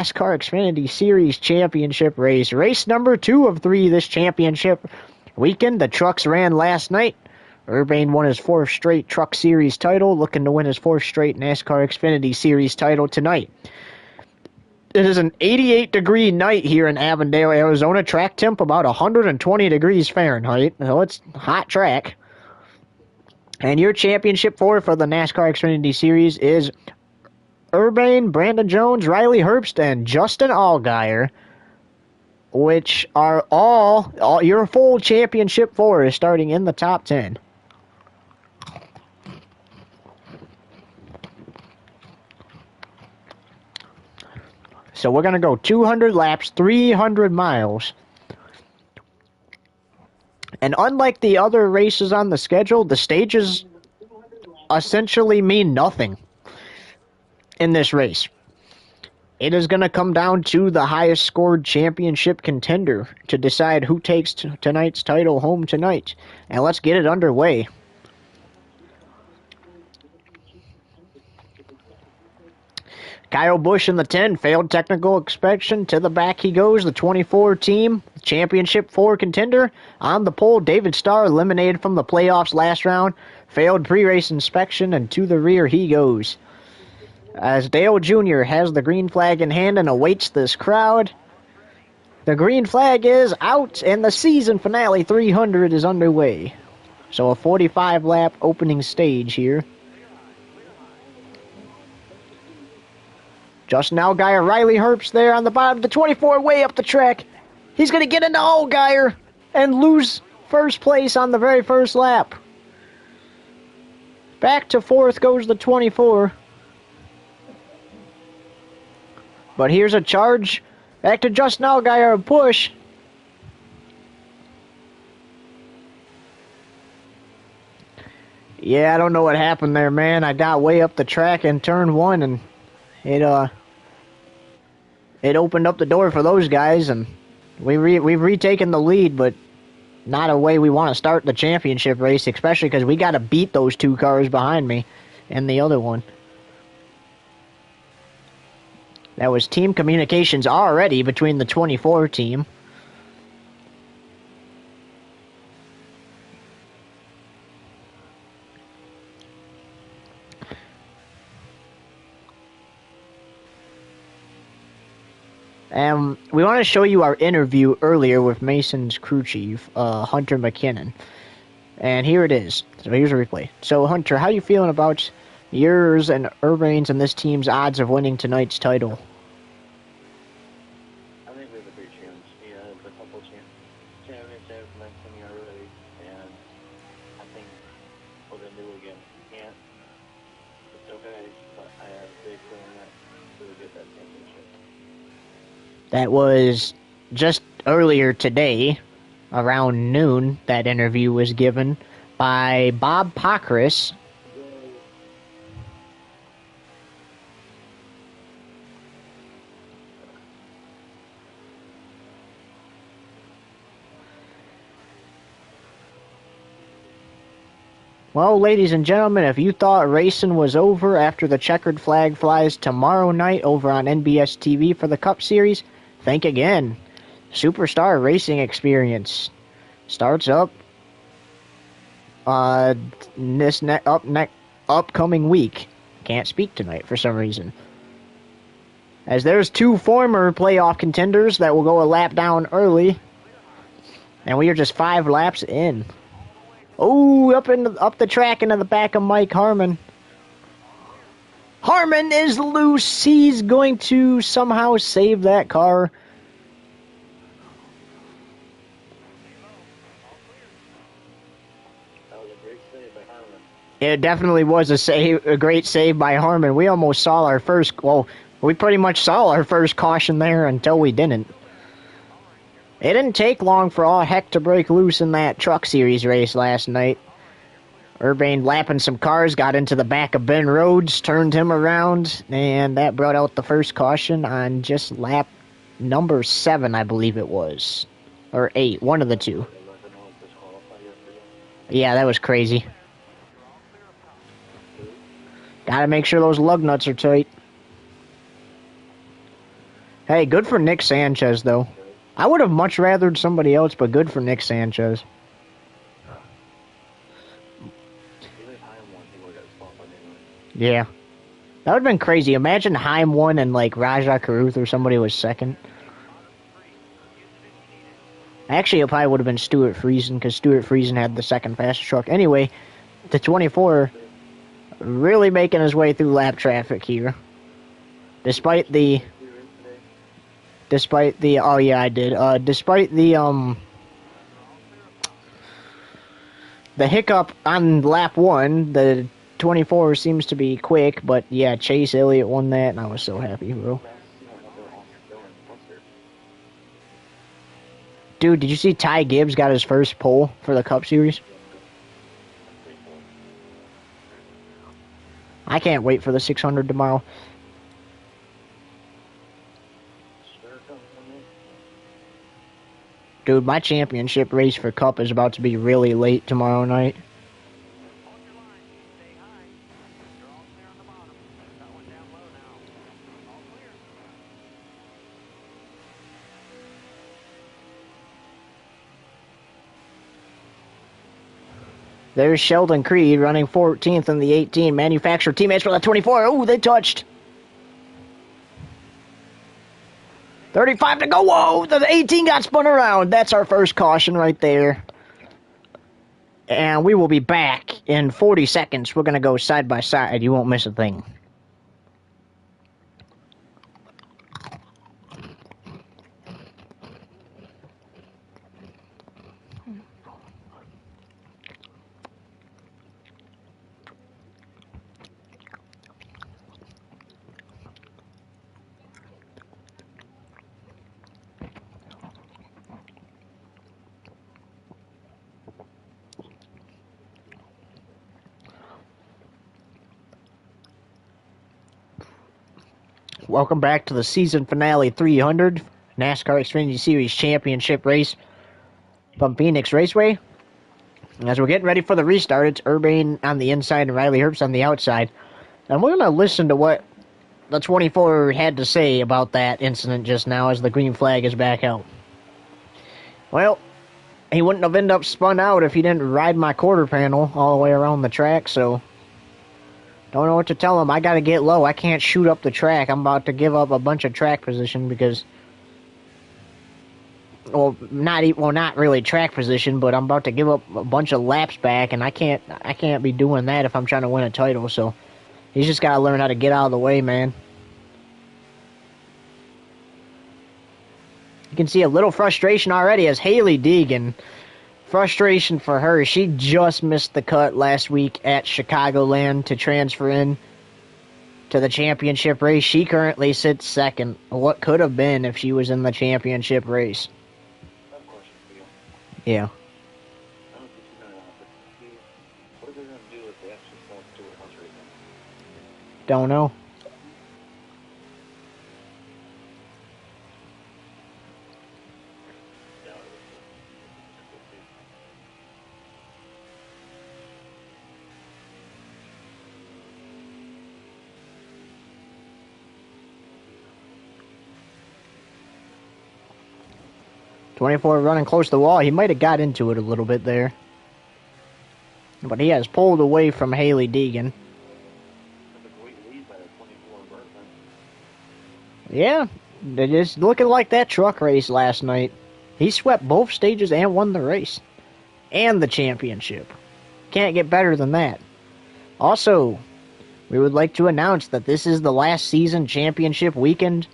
NASCAR Xfinity Series Championship race. Race number 2 of 3 this championship weekend. The trucks ran last night. Urbane won his 4th straight Truck Series title, looking to win his 4th straight NASCAR Xfinity Series title tonight. It is an 88-degree night here in Avondale, Arizona. Track temp about 120 degrees Fahrenheit. So it's a hot track. And your championship for the NASCAR Xfinity Series is Urbane, Brandon Jones, Riley Herbst, and Justin Allgaier, which are all your full championship four is starting in the top 10. So we're going to go 200 laps, 300 miles. And unlike the other races on the schedule, the stages essentially mean nothing in this race. It is going to come down to the highest scored championship contender to decide who takes tonight's title home tonight. And let's get it underway. Kyle Busch in the 10, failed technical inspection. To the back he goes, the 24 team, championship 4 contender. On the pole, David Starr eliminated from the playoffs last round. Failed pre-race inspection, and to the rear he goes. As Dale Jr. has the green flag in hand and awaits this crowd. The green flag is out, and the season finale 300 is underway. So a 45-lap opening stage here. Justin Allgaier, Riley Herbst there on the bottom, the 24 way up the track. He's going to get into Allgaier and lose first place on the very first lap. Back to 4th goes the 24. But here's a charge. Back to Justin Allgaier, a push. Yeah, I don't know what happened there, man. I got way up the track in turn 1, and it opened up the door for those guys, and we've retaken the lead, but not a way we want to start the championship race, especially because we got to beat those 2 cars behind me and the other one. That was team communications already between the 24 team. And we want to show you our interview earlier with Mason's crew chief, Hunter McKinnon. And here it is. So here's a replay. So, Hunter, how you feeling about yours and Urbane's and this team's odds of winning tonight's title? I think we have a great chance. Yeah, it's a couple championships mentioned already, and I think we're going to do it again. Can't. It's okay, but I have a big feeling that we'll get that championship. That was just earlier today, around noon, that interview was given by Bob Pockris. Well, ladies and gentlemen, if you thought racing was over after the checkered flag flies tomorrow night over on NBS TV for the Cup Series, think again. Superstar Racing Experience starts up this upcoming week. Can't speak tonight for some reason. As there's 2 former playoff contenders that will go a lap down early, and we are just 5 laps in. Oh, up the track into the back of Mike Harmon. Harmon is loose. He's going to somehow save that car. That was a great save by Harmon. It definitely was a great save by Harmon. We almost saw our first, well, we pretty much saw our first caution there until we didn't. It didn't take long for all heck to break loose in that Truck Series race last night. Urbane lapping some cars, got into the back of Ben Rhodes, turned him around, and that brought out the first caution on just lap number 7, I believe it was. Or 8, one of the 2. Yeah, that was crazy. Gotta make sure those lug nuts are tight. Hey, good for Nick Sanchez, though. I would have much rathered somebody else, but good for Nick Sanchez. Even if Heim won, he would have got disqualified anyway. Yeah. That would have been crazy. Imagine Heim won and, like, Rajah Caruth or somebody was second. Actually, it probably would have been Stuart Friesen, because Stuart Friesen had the second fastest truck. Anyway, the 24 really making his way through lap traffic here. Despite the oh yeah, I did. Despite the hiccup on lap 1, the 24 seems to be quick, but yeah, Chase Elliott won that, and I was so happy, bro. Dude, did you see Ty Gibbs got his first pole for the Cup Series? I can't wait for the 600 tomorrow. Dude, my championship race for Cup is about to be really late tomorrow night. There's Sheldon Creed running 14th in the 18. Manufacturer teammates for the 24. Oh, they touched. 35 to go. Whoa, the 18 got spun around. That's our first caution right there. And we will be back in 40 seconds. We're going to go side by side. You won't miss a thing. Welcome back to the season finale 300 NASCAR Xfinity Series Championship race from Phoenix Raceway. As we're getting ready for the restart, it's Urbane on the inside and Riley Herbst on the outside. And we're going to listen to what the 24 had to say about that incident just now as the green flag is back out. Well, he wouldn't have ended up spun out if he didn't ride my quarter panel all the way around the track, so don't know what to tell him. I got to get low. I can't shoot up the track. I'm about to give up a bunch of track position because, not really track position, but I'm about to give up a bunch of laps back, and I can't be doing that if I'm trying to win a title. So he's just got to learn how to get out of the way, man. You can see a little frustration already as Haley Deegan. Frustration for her. She just missed the cut last week at Chicagoland to transfer in to the championship race. She currently sits second. What could have been if she was in the championship race? Yeah. Don't know. .24 running close to the wall. He might have got into it a little bit there. But he has pulled away from Haley Deegan. Yeah, they're just looking like that truck race last night. He swept both stages and won the race. And the championship. Can't get better than that. Also, we would like to announce that this is the last season championship weekend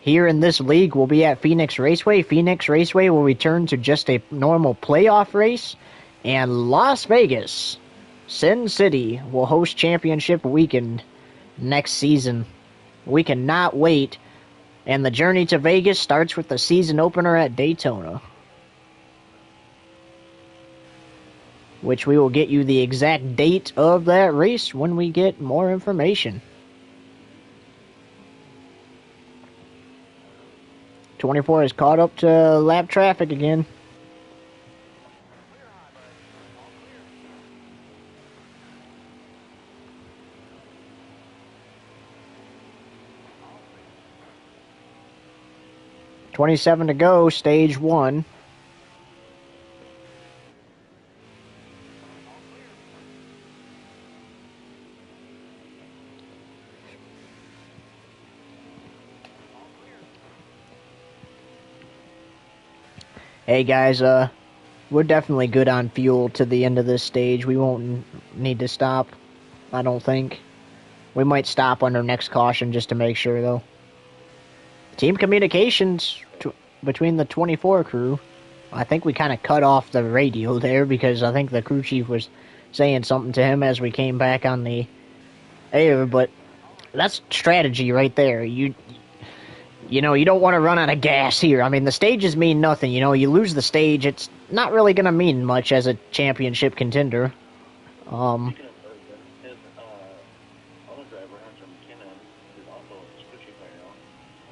here in this league. Will be at Phoenix Raceway. Phoenix Raceway will return to just a normal playoff race. And Las Vegas, Sin City, will host championship weekend next season. We cannot wait. And the journey to Vegas starts with the season opener at Daytona, which we will get you the exact date of that race when we get more information. 24 is caught up to lap traffic again. 27 to go, stage 1. Hey guys, we're definitely good on fuel to the end of this stage. We won't need to stop, I don't think. We might stop under next caution just to make sure, though. Team communications between the 24 crew. I think we kind of cut off the radio there because I think the crew chief was saying something to him as we came back on the air, but that's strategy right there. You don't want to run out of gas here. I mean, the stages mean nothing. You lose the stage, it's not really going to mean much as a championship contender. Speaking of Urban, his other driver, Hunter McKinnon, is also a crew chief right now.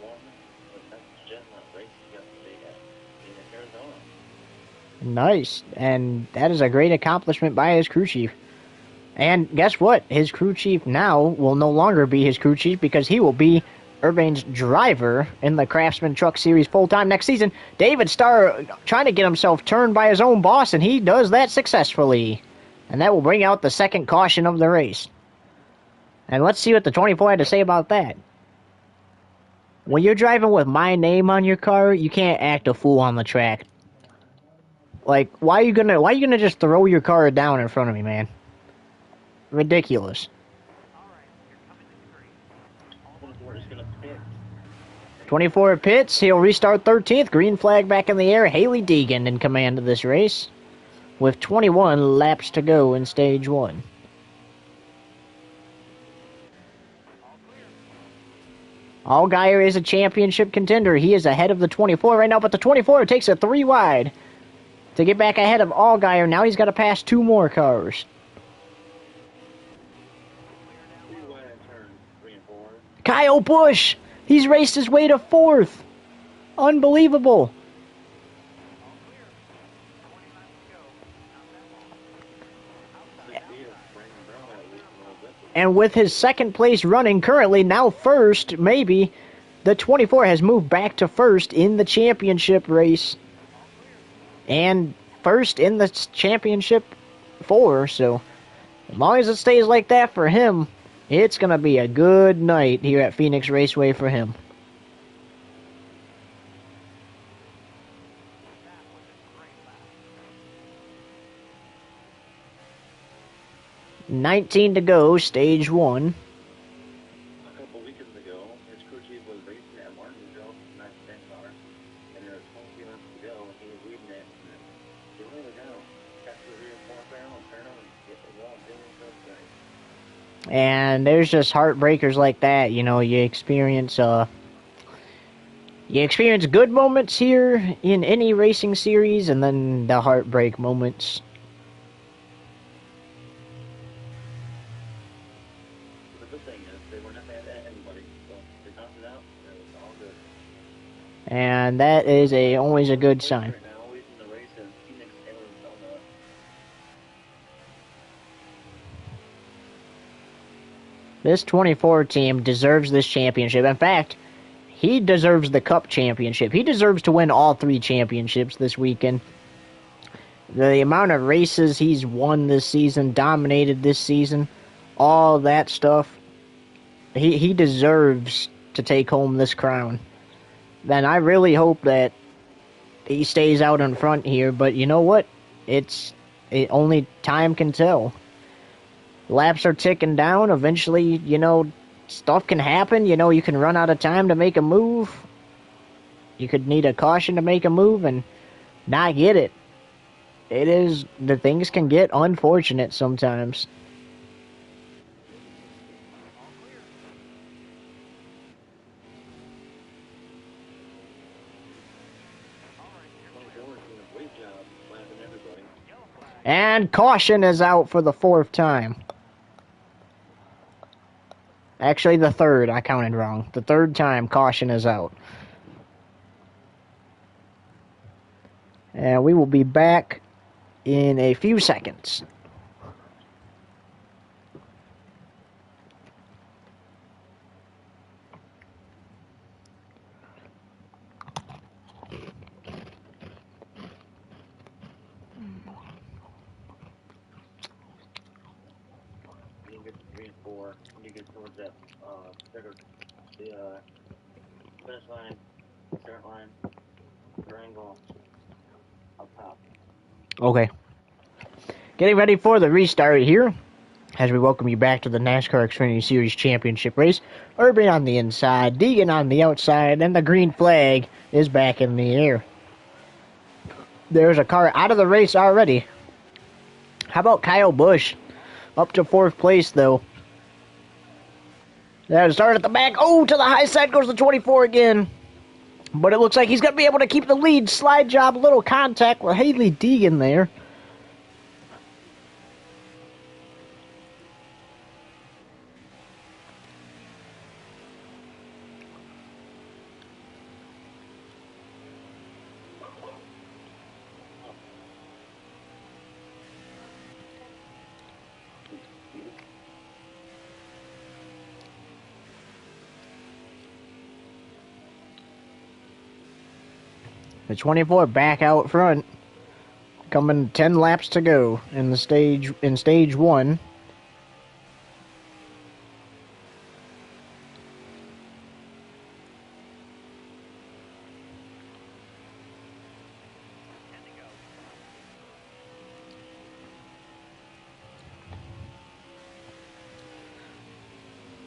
Won the next gen race yesterday in Arizona. Nice, and that is a great accomplishment by his crew chief. And guess what? His crew chief now will no longer be his crew chief because he will be Urbane's driver in the Craftsman Truck Series full-time next season. David Starr trying to get himself turned by his own boss, and he does that successfully. And that will bring out the second caution of the race. And let's see what the 24 had to say about that. When you're driving with my name on your car, you can't act a fool on the track. Like, why are you gonna just throw your car down in front of me, man? Ridiculous. 24 is going to pit. 24 pits. He'll restart 13th. Green flag back in the air. Haley Deegan in command of this race with 21 laps to go in stage 1. Allgaier is a championship contender. He is ahead of the 24 right now, but the 24 takes a 3 wide to get back ahead of Allgaier. Now he's got to pass 2 more cars. Kyle Busch! He's raced his way to 4th. Unbelievable. And with his second place running currently, now first, maybe, the 24 has moved back to first in the championship race. And first in the championship 4, so as long as it stays like that for him, it's going to be a good night here at Phoenix Raceway for him. $19 to go, stage 1. A couple weekends ago, his crew chief was racing at Martinsville, not Nascar, and there were 20 laps to go, and he was leading it, and he really down. Got to the rear 4th barrel and turned on and get the wall doing something. And there's just heartbreakers like that. You experience good moments here in any racing series, and then the heartbreak moments. The good thing is they were not mad at anybody, so they tossed it out, and it was all good. And that is always a good sign. Right now, leading the race in Phoenix, Arizona. This 24 team deserves this championship. In fact, he deserves the Cup championship. He deserves to win all 3 championships this weekend. The amount of races he's won this season, dominated this season, all that stuff, he deserves to take home this crown. Then I really hope that he stays out in front here, but you know what? Only time can tell. Laps are ticking down. Eventually, stuff can happen. You can run out of time to make a move. You could need a caution to make a move and not get it. The things can get unfortunate sometimes. And caution is out for the 4th time. Actually, the 3rd. I counted wrong. The 3rd time caution is out. And we will be back in a few seconds. you get towards that the finish line, start line, triangle up top. Okay. Getting ready for the restart here as we welcome you back to the NASCAR Xfinity Series Championship race. Urban on the inside, Deegan on the outside, and the green flag is back in the air. There's a car out of the race already. How about Kyle Busch? Up to 4th place, though. That start at the back. Oh, to the high side goes the 24 again. But it looks like he's going to be able to keep the lead. Slide job, little contact with Hailie Deegan there. The 24 back out front. Coming 10 laps to go in stage 1.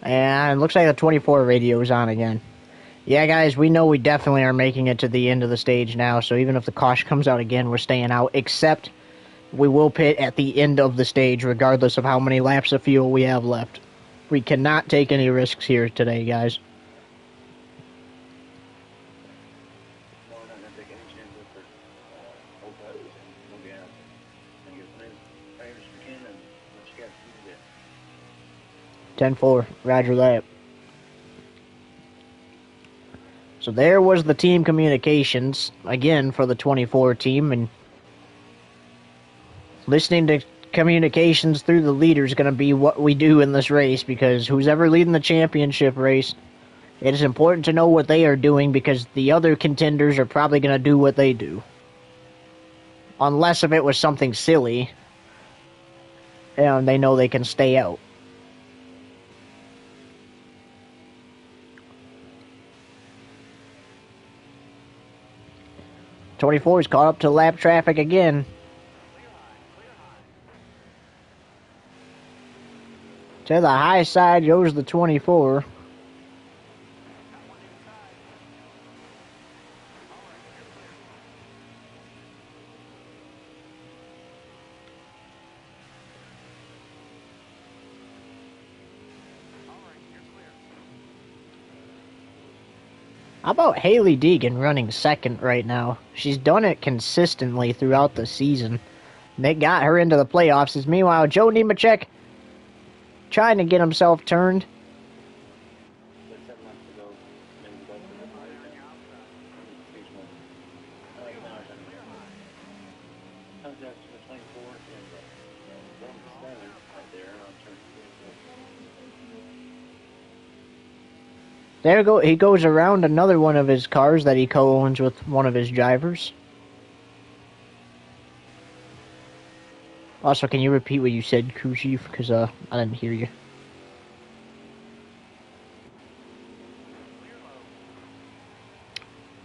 And it looks like the 24 radio is on again. Yeah, guys, we know we definitely are making it to the end of the stage now, so even if the caution comes out again, we're staying out, except we will pit at the end of the stage, regardless of how many laps of fuel we have left. We cannot take any risks here today, guys. No, we're not going to take any chances for old tires and no gas. And get as many tires as we can and what you got to do. 10-4, roger that. So there was the team communications, again, for the 24 team, and listening to communications through the leader is going to be what we do in this race, because who's ever leading the championship race, it is important to know what they are doing, because the other contenders are probably going to do what they do. Unless if it was something silly, and they know they can stay out. '24 is caught up to lap traffic again. To the high side goes the 24. How about Hailie Deegan running second right now? She's done it consistently throughout the season. They got her into the playoffs. As meanwhile, Joe Nemechek trying to get himself turned. There's 7 laps to go. Maybe go for the fire. Stage 1. I like now. Comes out to the 24 and then the 7 right there on turn 2. There he goes around another one of his cars that he co-owns with one of his drivers. Also, can you repeat what you said, crew chief? Because I didn't hear you.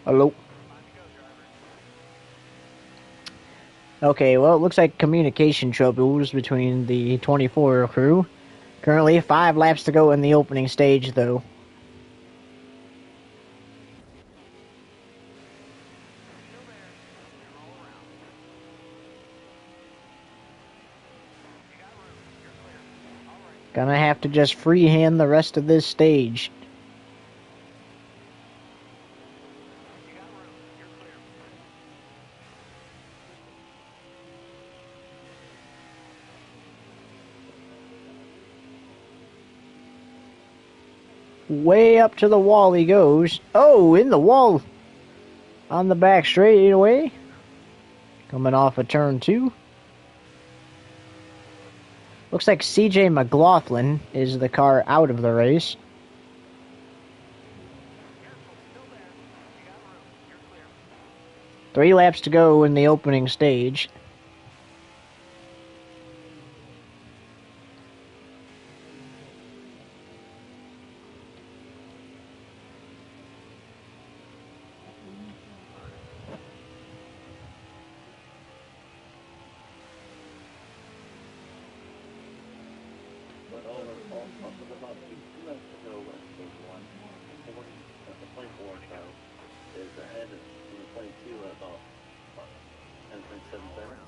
Hello? Okay, well, it looks like communication troubles between the 24 crew. Currently, 5 laps to go in the opening stage, though. Gonna have to just freehand the rest of this stage. Way up to the wall he goes. Oh, in the wall. On the back straightaway. Coming off of turn 2. Looks like CJ McLaughlin is the car out of the race. Three laps to go in the opening stage. about 2 months ago when stage 1, the 24 car is ahead of the 22 at about 10.7 seconds.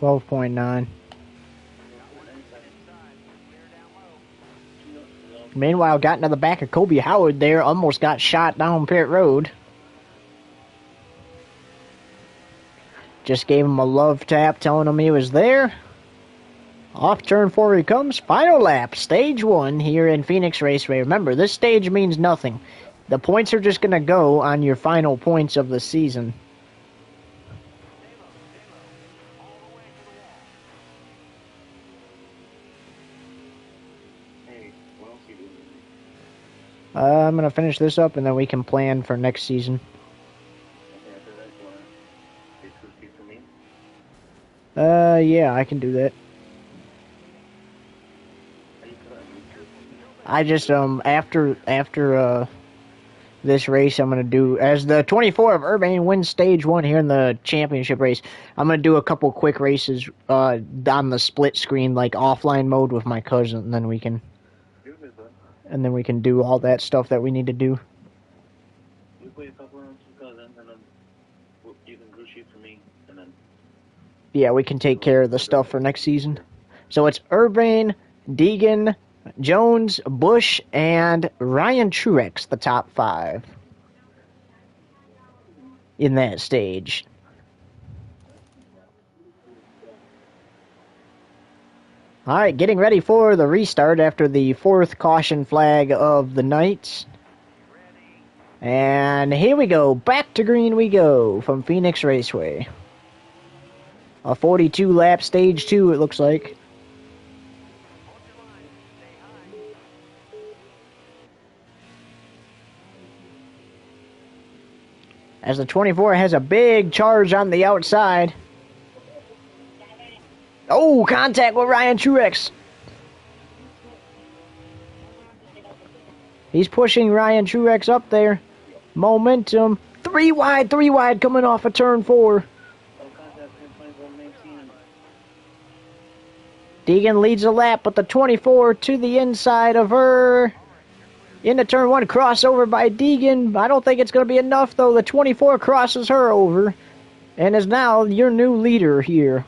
12.9. 12.9 seconds. 2 months ago. Meanwhile, got into the back of Kobe Howard there, almost got shot down pit road. Just gave him a love tap, telling him he was there. Off turn 4 he comes. Final lap, stage 1 here in Phoenix Raceway. Remember, this stage means nothing. The points are just going to go on your final points of the season. Hey, what else are you doing? I'm going to finish this up, and then we can plan for next season. Okay, after that, you want to get crew chief for me? Yeah, I can do that. How do you put on crew chief? I just, after this race, I'm going to do, as the 24 of Urbane wins stage 1 here in the championship race, I'm going to do a couple quick races on the split screen, like offline mode with my cousin, and then we can do all that stuff that we need to do. You play a couple rounds with cousin, and then you can crew chief for me, and then... Yeah, we can take care of the stuff for next season. So it's Urbane, Deegan, Jones, Bush, and Ryan Truex, the top 5 in that stage. All right, getting ready for the restart after the 4th caution flag of the night. And here we go. Back to green we go from Phoenix Raceway. A 42-lap stage 2, it looks like. As the 24 has a big charge on the outside. Oh, contact with Ryan Truex. He's pushing Ryan Truex up there. Momentum. 3 wide coming off of turn 4. Deegan leads a lap, but the 24 to the inside of her. Into turn 1, crossover by Deegan. I don't think it's going to be enough, though. The 24 crosses her over and is now your new leader here.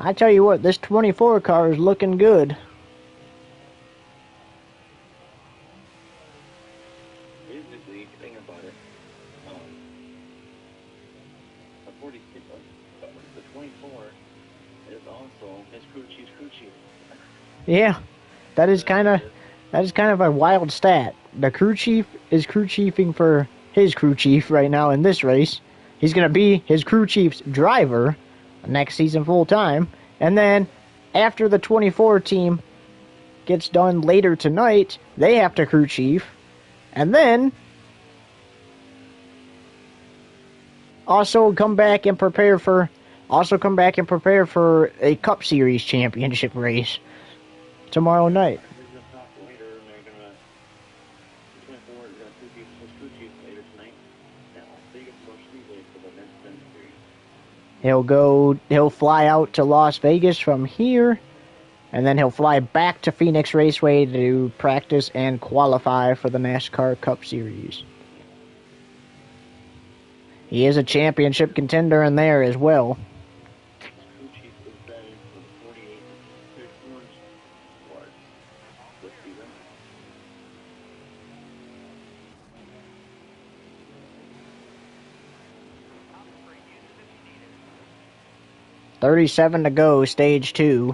I tell you what, this 24 car is looking good. Basically, think about it. The 24 is also his crew chief. Yeah, that is kind of a wild stat. The crew chief is crew chiefing for his crew chief right now in this race. He's going to be his crew chief's driver next season full time. And then after the 24 team gets done later tonight, they have to crew chief. And then also come back and prepare for a Cup Series championship race tomorrow night. He'll fly out to Las Vegas from here, and then he'll fly back to Phoenix Raceway to practice and qualify for the NASCAR Cup Series. He is a championship contender in there as well. $37 to go, stage 2.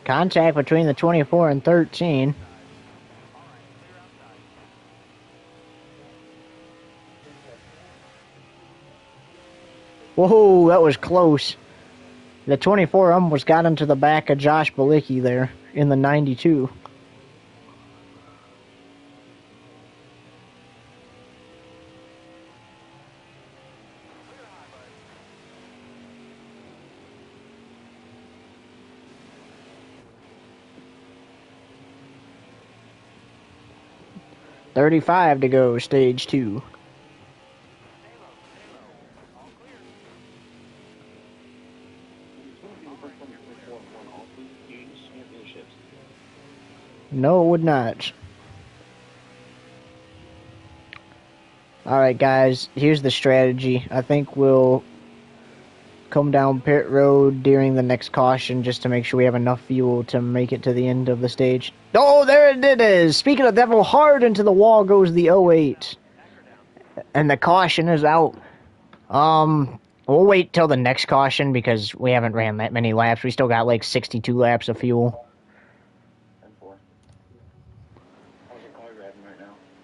Contact between the 24 and 13. Whoa, that was close. The 24 almost got into the back of Josh Balicki there in the 92. .35 to go, stage 2. No, it would not. Alright, guys, here's the strategy. I think we'll come down pit road during the next caution just to make sure we have enough fuel to make it to the end of the stage. Oh, there it is! Speaking of devil, hard into the wall goes the 08. And the caution is out. We'll wait till the next caution because we haven't ran that many laps. We still got like 62 laps of fuel.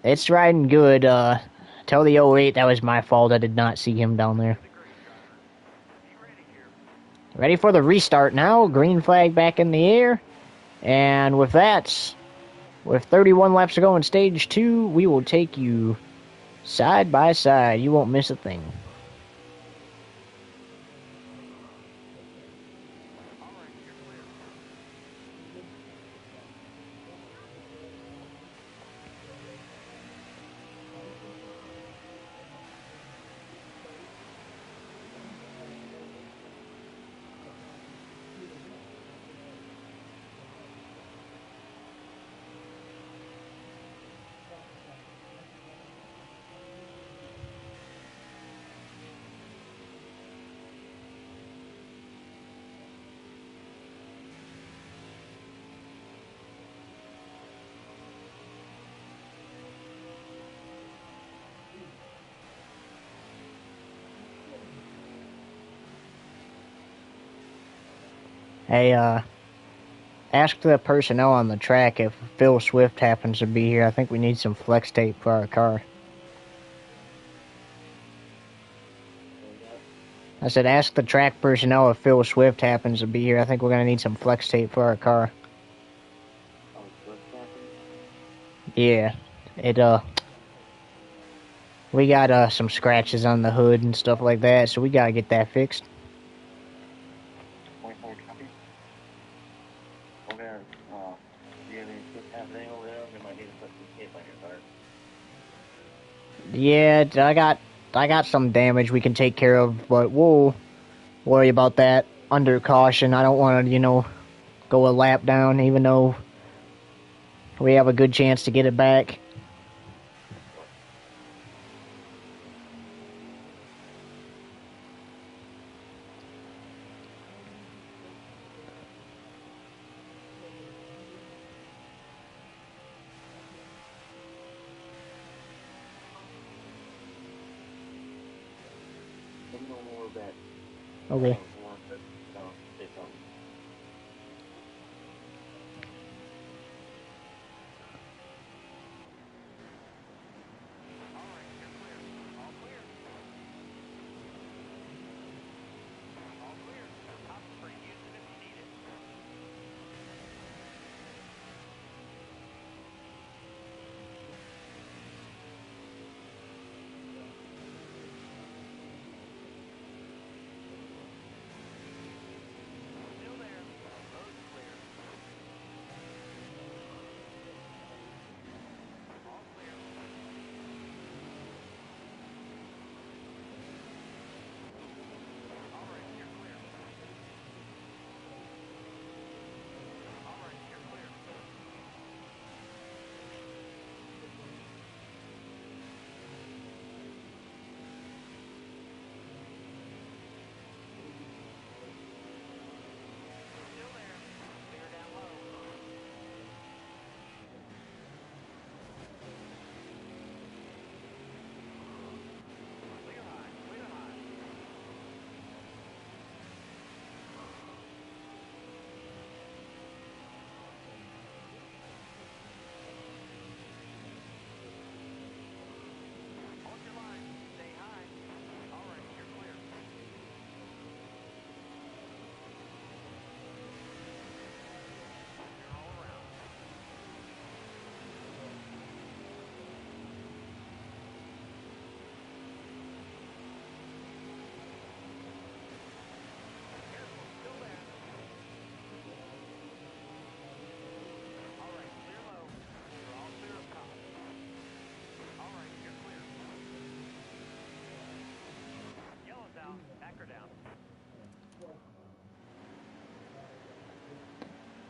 It's riding good. Tell the 08 that was my fault. I did not see him down there. Ready for the restart now. Green flag back in the air. And with that, with 31 laps to go in stage 2, we will take you side by side. You won't miss a thing. Hey, ask the personnel on the track if Phil Swift happens to be here. I think we need some flex tape for our car. I said ask the track personnel if Phil Swift happens to be here. I think we're going to need some flex tape for our car. Yeah, we got some scratches on the hood and stuff like that, so we got to get that fixed. Yeah, I got some damage we can take care of, but we'll worry about that under caution. I don't want to, go a lap down, even though we have a good chance to get it back. Okay.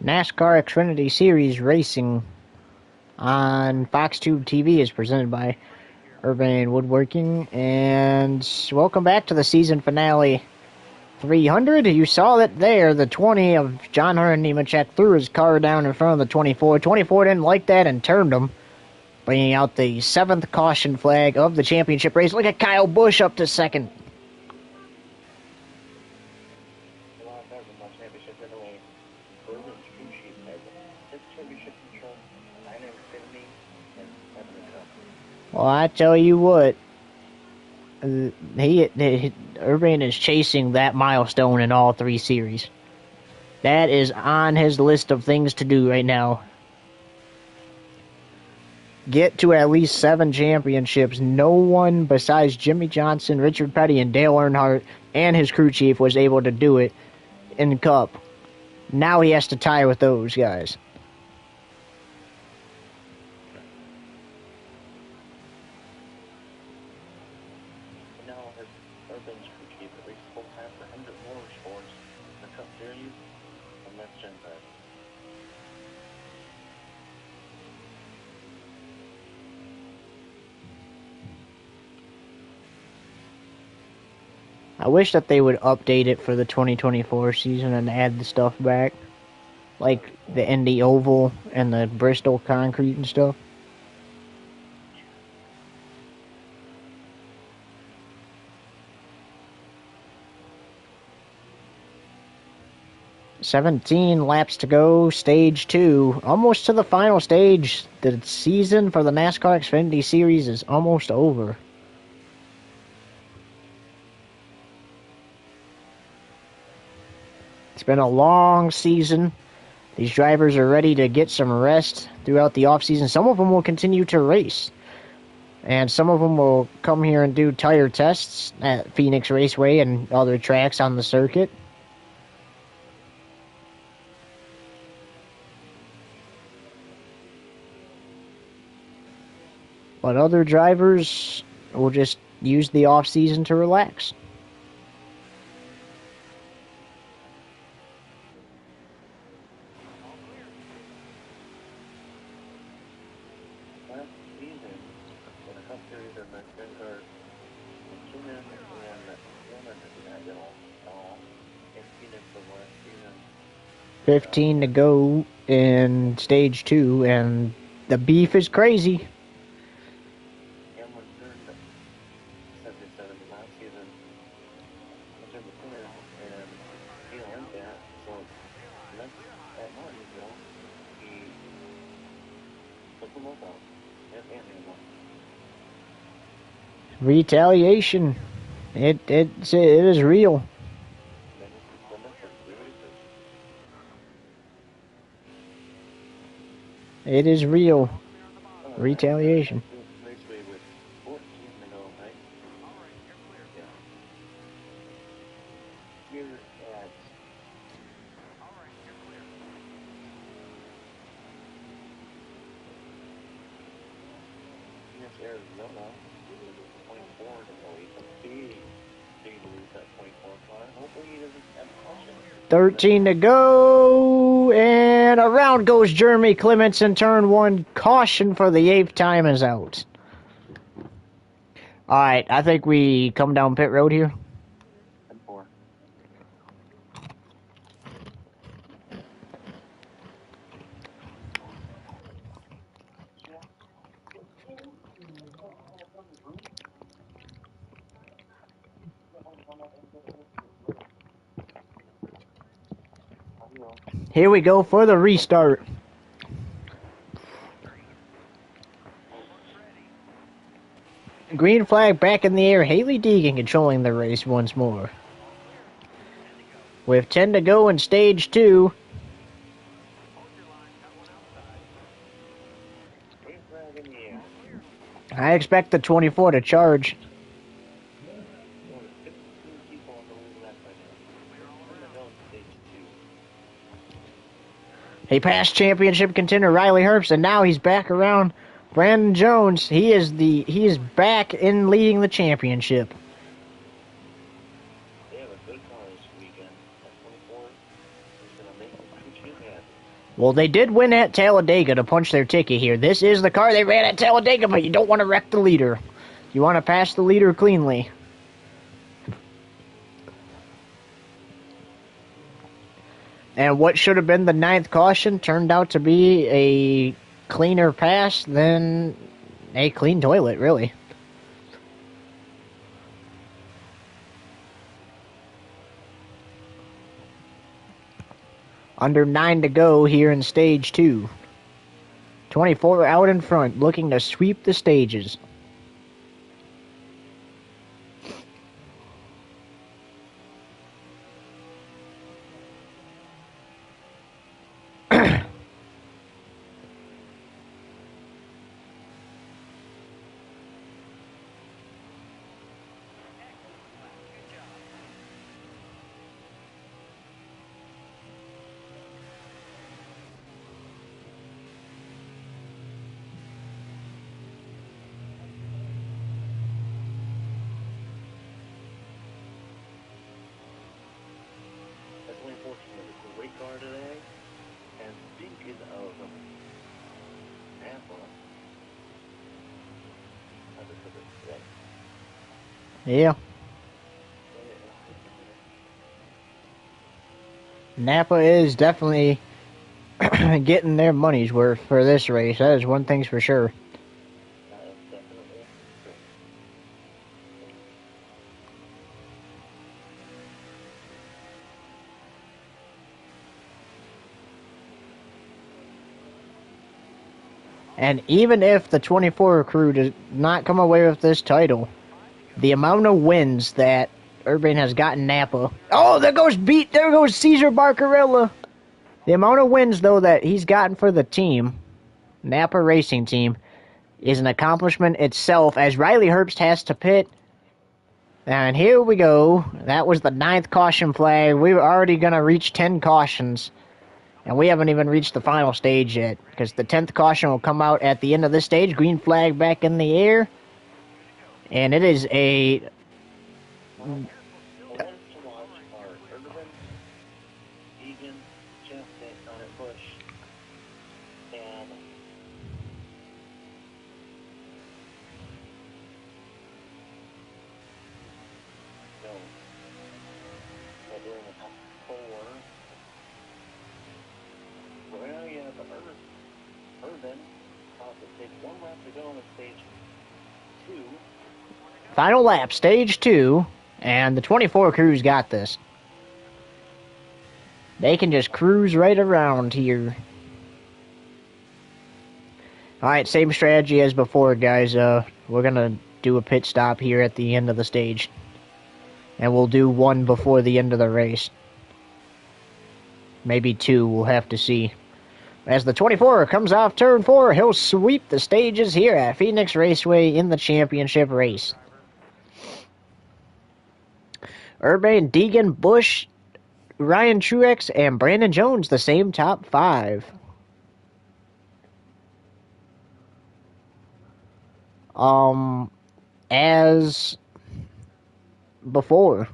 NASCAR Xfinity Series racing on Fox Tube TV is presented by Urban Woodworking. And welcome back to the season finale 300. You saw it there, the 20 of John Hunter Nemechek threw his car down in front of the 24. 24 didn't like that and turned him, bringing out the 7th caution flag of the championship race. Look at Kyle Busch up to second. Well, I tell you what, Urban is chasing that milestone in all 3 series. That is on his list of things to do right now. Get to at least 7 championships. No one besides Jimmy Johnson, Richard Petty, and Dale Earnhardt and his crew chief was able to do it in Cup. Now he has to tie with those guys. I wish that they would update it for the 2024 season and add the stuff back. Like the Indy Oval and the Bristol concrete and stuff. "17 laps to go, stage 2. Almost to the final stage. The season for the NASCAR Xfinity Series is almost over. It's been a long season. These drivers are ready to get some rest throughout the offseason. Some of them will continue to race. And some of them will come here and do tire tests at Phoenix Raceway and other tracks on the circuit. But other drivers will just use the off-season to relax. in a couple series of my friends are Keenan and Woman in Phoenix of last season. 15 to go in stage 2, and the beef is crazy. Hamlin turned 77 last season. I turned the corner and he didn't like that, so next at Martinsville, he took them both out. And Retaliation. It is real. It is real. Retaliation. Raceway with 14 to go, right? Yeah. Here at Phoenix, Arizona, 24 to go. He's a big lose that 24 car. Hopefully he doesn't have caution. 13 to go, and around goes Jeremy Clements in turn 1. Caution for the 8th time is out. Alright, I think we come down pit road here. 10-4. Here we go for the restart. Green flag back in the air. Haley Deegan controlling the race once more. With 10 to go in stage 2. I expect the 24 to charge. He passed championship contender Riley Herbst, and now he's back around Brandon Jones. He is back in leading the championship. They have a good car this weekend. That 24 is going to make them pretty happy. Well, they did win at Talladega to punch their ticket here. This is the car they ran at Talladega, but you don't want to wreck the leader. You want to pass the leader cleanly. And what should have been the 9th caution turned out to be a cleaner pass than a clean toilet, really. Under 9 to go here in stage 2. 24 out in front, looking to sweep the stages. Definitely fortunate it's a great car today. And speaking of Napa, I just said this today. Yeah. Napa is definitely getting their money's worth for this race. That is one thing's for sure. Definitely. And even if the 24 crew does not come away with this title, the amount of wins that Urban has gotten Napa. Oh, there goes Cesar Barcarella. The amount of wins, though, that he's gotten for the team, Napa Racing Team, is an accomplishment itself, as Riley Herbst has to pit. And here we go. That was the 9th caution flag. We were already going to reach 10 cautions. And we haven't even reached the final stage yet, because the 10th caution will come out at the end of this stage. Green flag back in the air. And it is a... The ones to watch are Urban, Egan, Jeff on it, Bush, and no, they're doing a top 4. Well, yeah, the Urban to take one lap to go on stage 2. Final lap, stage 2, and the 24 crew's got this. They can just cruise right around here. Alright, same strategy as before, guys. We're gonna do a pit stop here at the end of the stage. And we'll do one before the end of the race. Maybe 2, we'll have to see. As the 24 comes off turn 4, he'll sweep the stages here at Phoenix Raceway in the championship race. Urban, Deegan, Bush, Ryan Truex, and Brandon Jones, the same top 5. As before.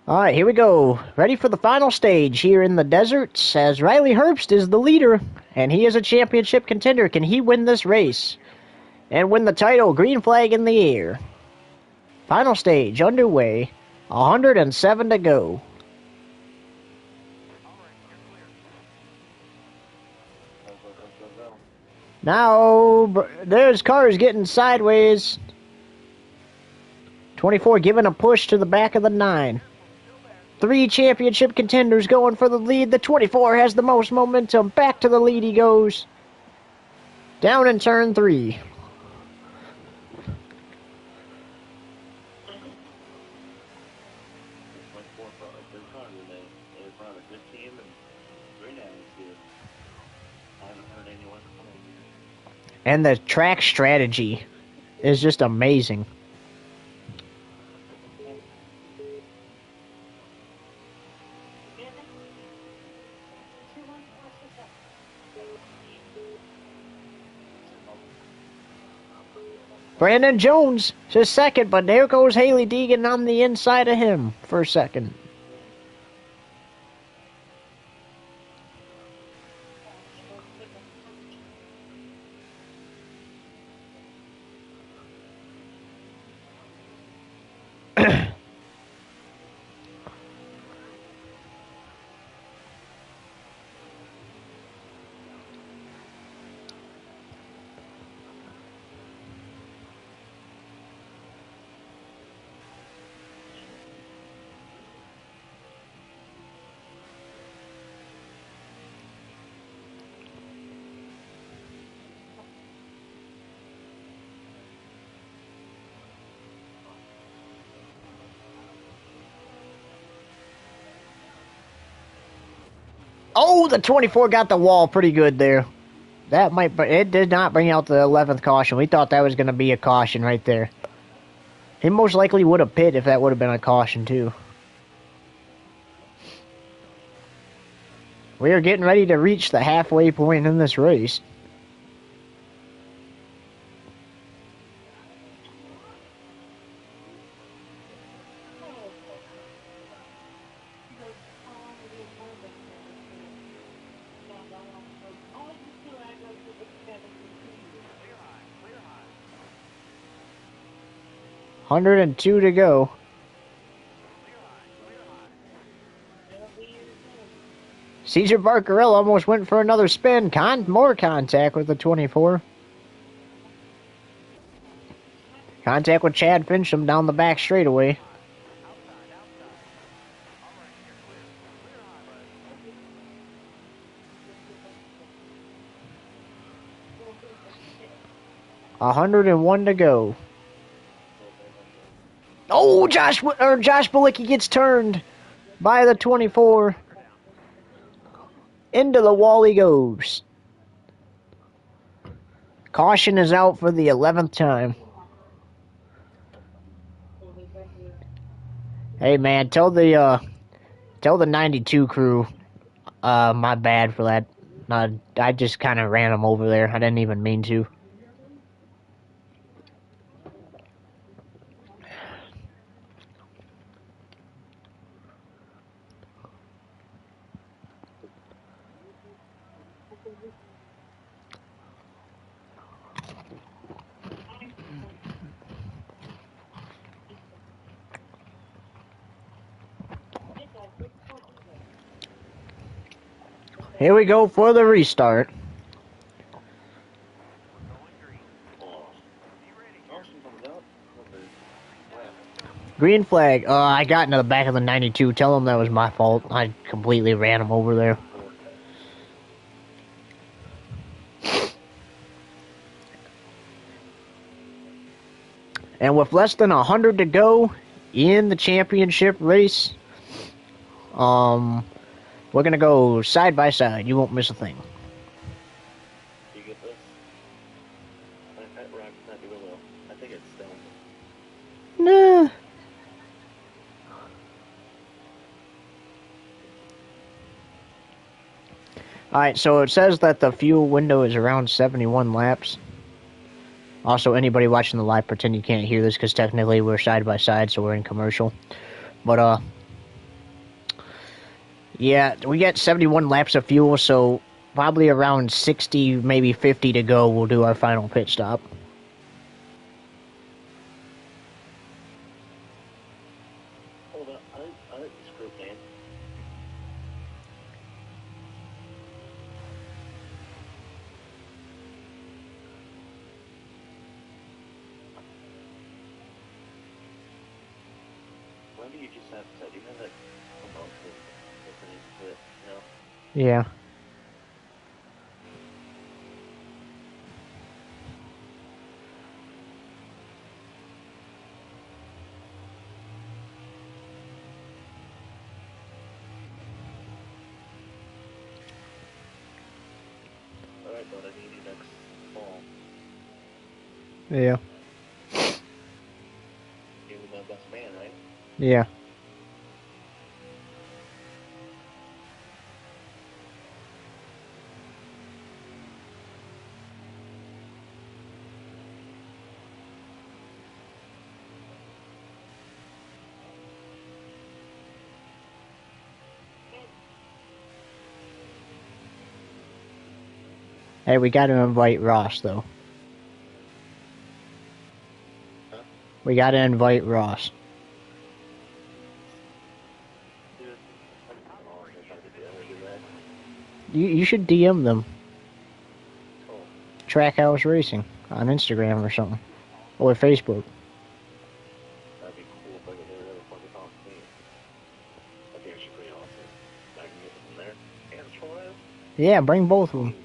Alright, here we go. Ready for the final stage here in the desert, as Riley Herbst is the leader, and he is a championship contender. Can he win this race and win the title? Green flag in the air. Final stage underway. 107 to go. Now, there's cars getting sideways. 24 giving a push to the back of the 9. 3 championship contenders going for the lead. The 24 has the most momentum. Back to the lead he goes. Down in turn 3. And the track strategy is just amazing. Brandon Jones is second, but there goes Haley Deegan on the inside of him for second. Oh, the 24 got the wall pretty good there. It did not bring out the 11th caution. We thought that was going to be a caution right there. He most likely would have pit if that would have been a caution too. We are getting ready to reach the halfway point in this race. $102 to go. Cesar Barcarella almost went for another spin. More contact with the 24. Contact with Chad Fincham down the back straightaway. $101 to go. Oh, Josh Bilicki gets turned by the 24. Into the wall he goes. Caution is out for the 11th time. Hey man, tell the 92 crew, my bad for that. I just kind of ran him over there. I didn't even mean to. Here we go for the restart. Green flag. I got into the back of the 92. Tell him that was my fault. I completely ran him over there. And with less than 100 to go in the championship race, we're going to go side by side. You won't miss a thing. You get this? That rock's not doing well. I think it's still. Nah. Alright, so it says that the fuel window is around 71 laps. Also, anybody watching the live, pretend you can't hear this because technically we're side by side, so we're in commercial. But, yeah, we got 71 laps of fuel, so probably around 60, maybe 50 to go, we'll do our final pit stop. Hold on, I like the screw can. When do you just have to, do you have like a month if it is split, you know? Yeah. Alright, but I need you next fall. Yeah. You're my best man, right? Yeah. Hey, we got to invite Ross, though. Huh? We got to invite Ross. Dude, I don't know if I could ever do that. You should DM them. Oh, Trackhouse Racing on Instagram or something. Or Facebook. that'd be cool if I could ever fucking talk to me. That'd be actually pretty awesome. I can get them there. And Suarez? Yeah, bring both of them.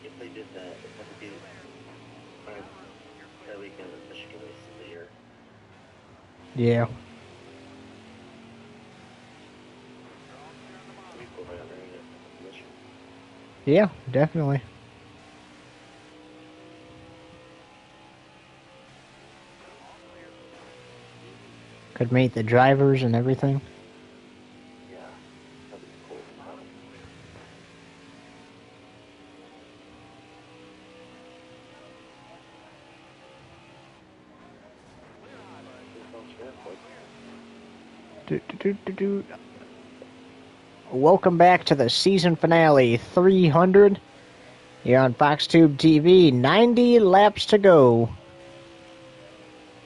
If they did that, that would be that weekend in Michigan race of the year. Yeah. It'd be cool if I got there and get Michigan. Yeah, definitely. Could meet the drivers and everything. Yeah, that'd be cool. Welcome back to the season finale 300 here on FoxTube TV. 90 laps to go.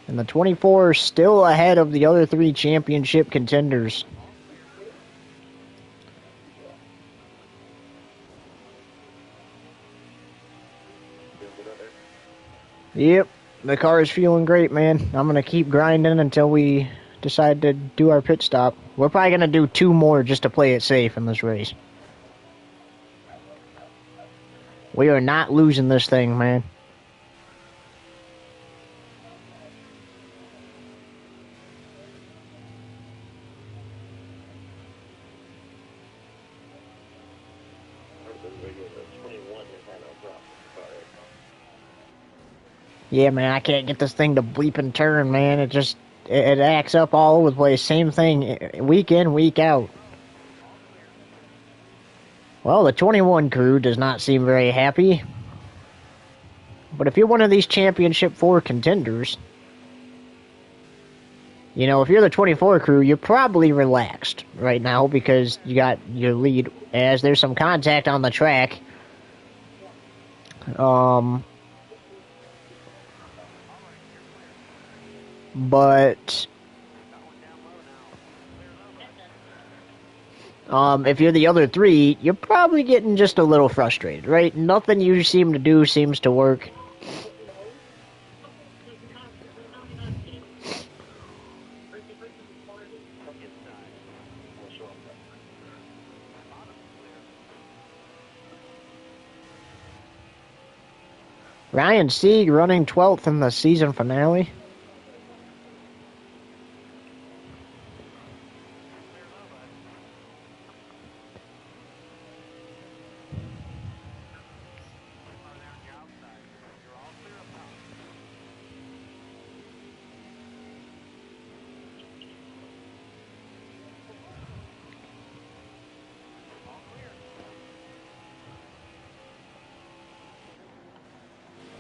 And the 24 still ahead of the other three championship contenders. Yep, the car is feeling great, man. I'm going to keep grinding until we decide to do our pit stop. We're probably going to do 2 more just to play it safe in this race. We are not losing this thing, man. Yeah, man, I can't get this thing to bleep and turn, man. It acts up all over the place. Same thing, week in, week out. Well, the 21 crew does not seem very happy. But if you're one of these Championship 4 contenders, you know, if you're the 24 crew, you're probably relaxed right now because you got your lead as there's some contact on the track. But if you're the other 3, you're probably getting just a little frustrated, right? Nothing you seem to do seems to work. Ryan Sieg running 12th in the season finale.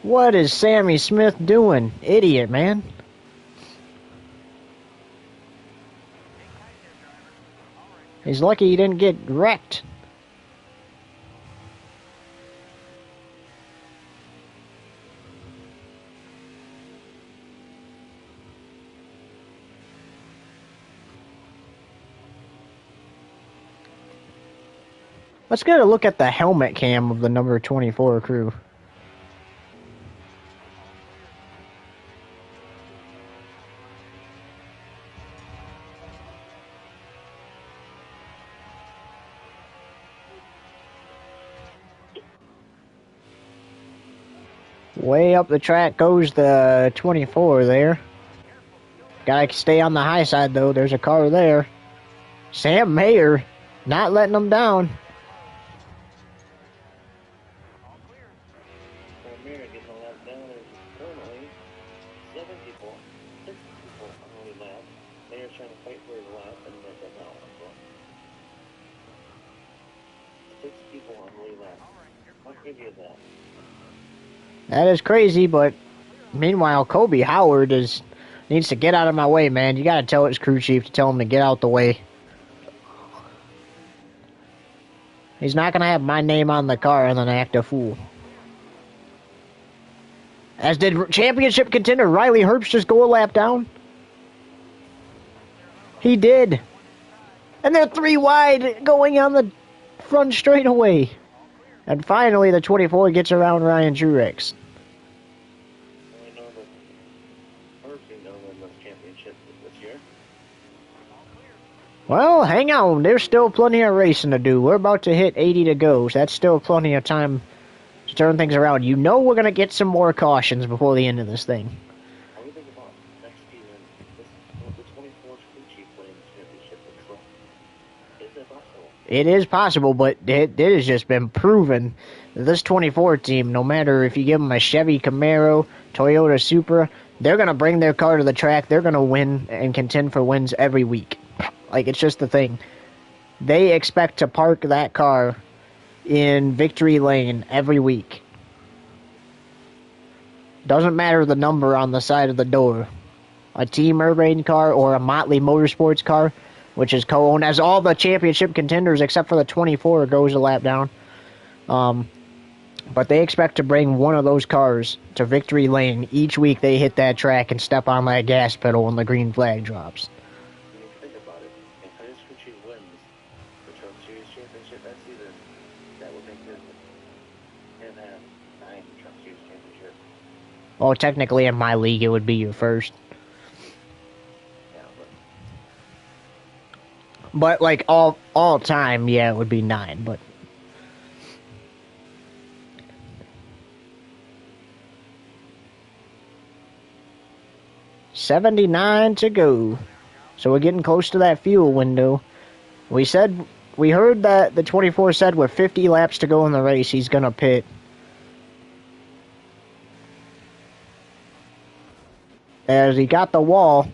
What is Sammy Smith doing? Idiot, man. He's lucky he didn't get wrecked. Let's get a look at the helmet cam of the number 24 crew. Way up the track goes the 24 there. Gotta stay on the high side, though. There's a car there. Sam Mayer Not letting them down. Primary getting a lap down is currently 7 people, 6 people on the lead lap. They are trying to fight for the lap, and that does not want to. 6 people on the lead lap. How crazy is that? That is crazy, but meanwhile, Kobe Howard needs to get out of my way, man. You gotta tell his crew chief to tell him to get out the way. He's not gonna have my name on the car and then act a fool. As did championship contender Riley Herbst just go a lap down. He did. And they're 3 wide going on the front straightaway. And finally, the 24 gets around Ryan Truex. I know that Herbst ain't gonna win this championship this year. Well, hang on. There's still plenty of racing to do. We're about to hit 80 to go, so that's still plenty of time to turn things around. You know we're going to get some more cautions before the end of this thing. How do you think about next season, the 24 crew chief winning the championship? Is it possible? It is possible, but it has just been proven that this 24 team, no matter if you give them a Chevy Camaro, Toyota Supra, they're going to bring their car to the track. They're going to win and contend for wins every week. Like, it's just the thing. They expect to park that car in victory lane every week. Doesn't matter the number on the side of the door. A Team Urbane car or a Motley Motorsports car, which is co-owned as all the championship contenders except for the 24 goes a lap down. But they expect to bring one of those cars to victory lane each week they hit that track and step on that gas pedal when the green flag drops. When you think about it, if his crew chief wins the Truck Series championship that season, that would make him have 9 Truck Series championships. Well, technically in my league it would be your first. Yeah, But like all time, yeah, it would be 9, but 79 to go. So we're getting close to that fuel window. We heard that the 24 said with 50 laps to go in the race, he's gonna pit. As he got the wall.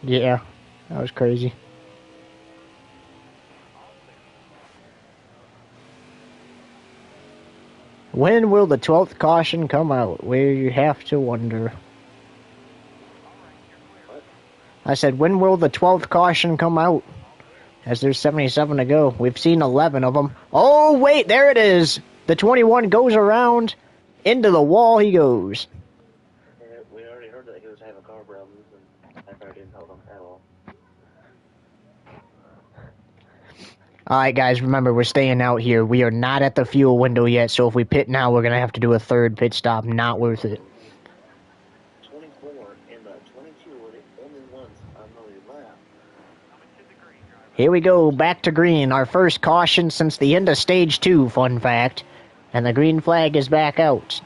Yeah, that was crazy. When will the 12th caution come out? We have to wonder. I said, when will the 12th caution come out? As there's 77 to go. We've seen 11 of them. Oh, wait, there it is. The 21 goes around. Into the wall he goes. Yeah, we already heard that he was having car problems, and that car didn't help him at all. Alright, guys, remember, we're staying out here. We are not at the fuel window yet, so if we pit now, we're going to have to do a third pit stop. Not worth it. 24 and the 22 were the only ones on the lap. Here we go, back to green. Our first caution since the end of stage 2, fun fact. And the green flag is back out.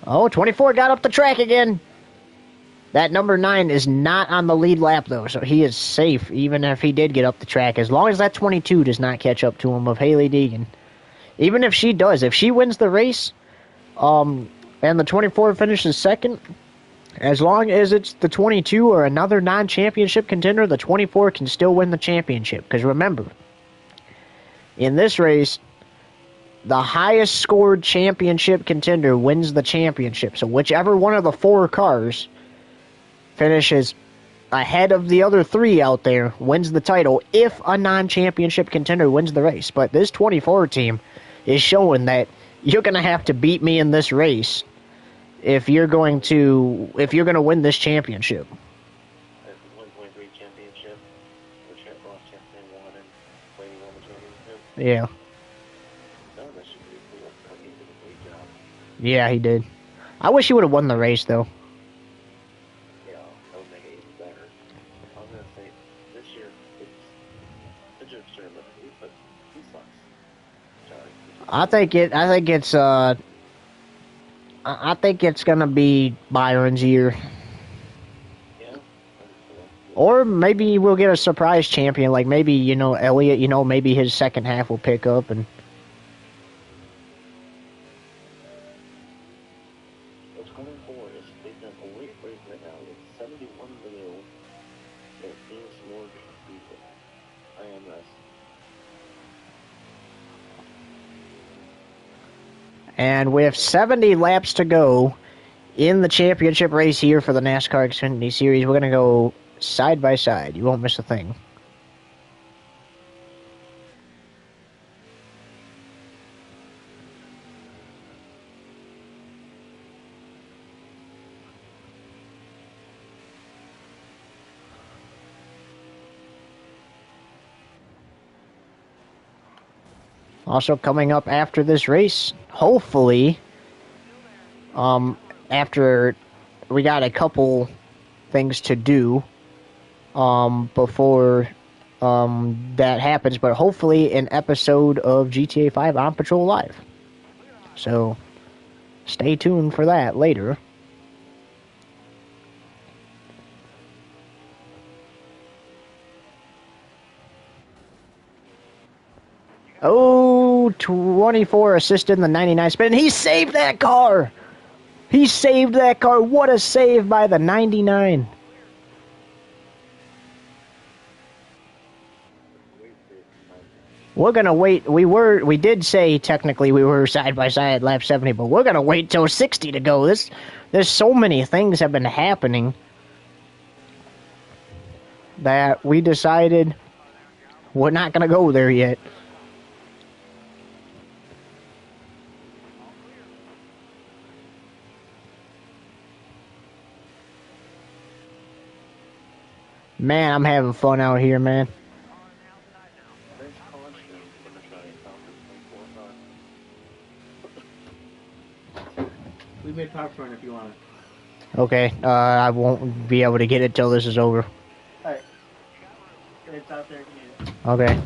Oh, 24 got up the track again. That number 9 is not on the lead lap, though, so he is safe, even if he did get up the track, as long as that 22 does not catch up to him of Hailie Deegan. Even if she does, if she wins the race, and the 24 finishes second, as long as it's the 22 or another non-championship contender, the 24 can still win the championship. Because remember, in this race, the highest scored championship contender wins the championship. So whichever one of the 4 cars finishes ahead of the other 3 out there wins the title if a non-championship contender wins the race. But this 24 team is showing that you're going to have to beat me in this race if you're going to win this championship. That's the 1.3 championship, which lost champion won and Wayne won the championship. Yeah. No, that should be cool. He did a great job. Yeah, he did. I wish he would have won the race, though. Yeah, Xfinity, but he sucks. Sorry. I think it's gonna be Byron's year. Yeah. Or maybe we'll get a surprise champion, like maybe, Elliott, maybe his second half will pick up and The 24 is taking a late break right now. It's 71 to 0. It is more people. IMS. and with 70 laps to go in the championship race here for the NASCAR Xfinity Series, we're gonna go side by side. You won't miss a thing. Also coming up after this race, hopefully, after we got a couple things to do before that happens, but hopefully an episode of GTA 5 On Patrol Live. So stay tuned for that later. Oh, 24 assisted in the 99 spin. He saved that car. He saved that car. What a save by the 99. We're gonna wait. We did say technically we were side by side at lap 70, but we're gonna wait till 60 to go. There's so many things have been happening that we decided we're not gonna go there yet. Man, I'm having fun out here, man. We made popcorn if you want it. Okay, I won't be able to get it till this is over. Alright. It's out there if you need it. Okay.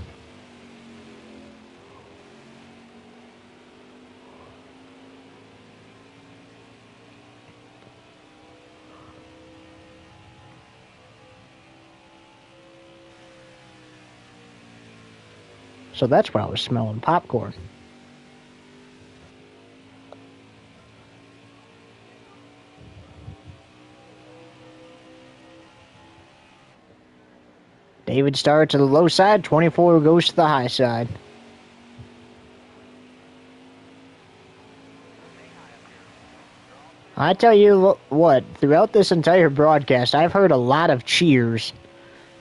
So that's why I was smelling popcorn. David starts to the low side, 24 goes to the high side. I tell you what, throughout this entire broadcast, I've heard a lot of cheers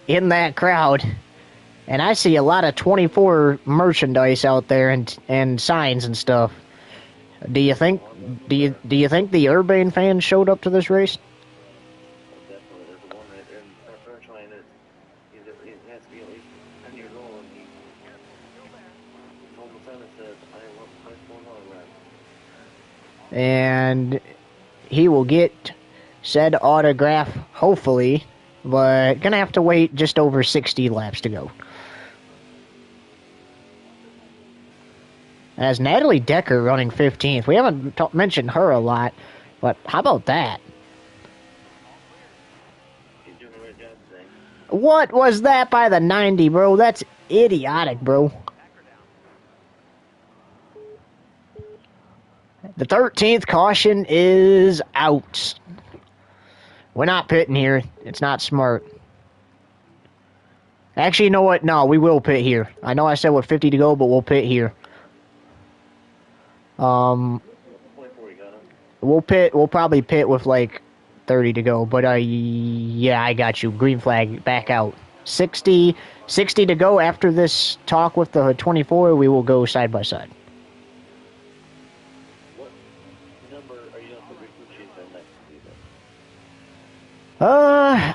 in that crowd. And I see a lot of 24 merchandise out there and signs and stuff. Do you think the Urbane fans showed up to this race? Definitely, there's one right there. And our first line is, he has to be at least 10 years old, and he told the son and says, I love high school autograph. And he will get said autograph, hopefully, but gonna have to wait just over 60 laps to go. As Natalie Decker running 15th. We haven't mentioned her a lot, but how about that? He's doing a great job today. What was that by the 90, bro? That's idiotic, bro. The 13th caution is out. We're not pitting here. It's not smart. Actually, you know what? No, we will pit here. I know I said with 50 to go, but we'll pit here. We'll probably pit with like 30 to go, but yeah, I got you. Green flag, back out. 60 to go after this talk with the 24, we will go side by side. What number are you going to put your crew chief in next season?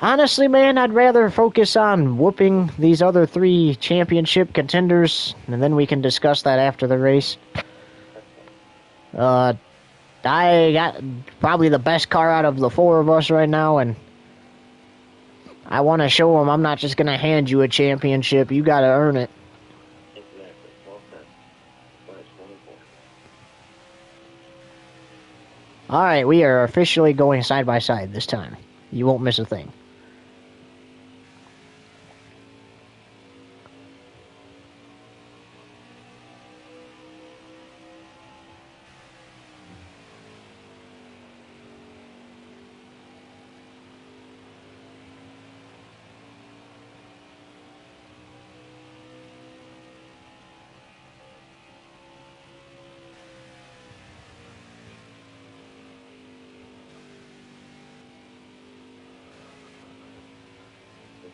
Honestly, man, I'd rather focus on whooping these other three championship contenders, and then we can discuss that after the race. I got probably the best car out of the four of us right now, and I want to show them I'm not just going to hand you a championship. You got to earn it. All right, we are officially going side by side this time. You won't miss a thing.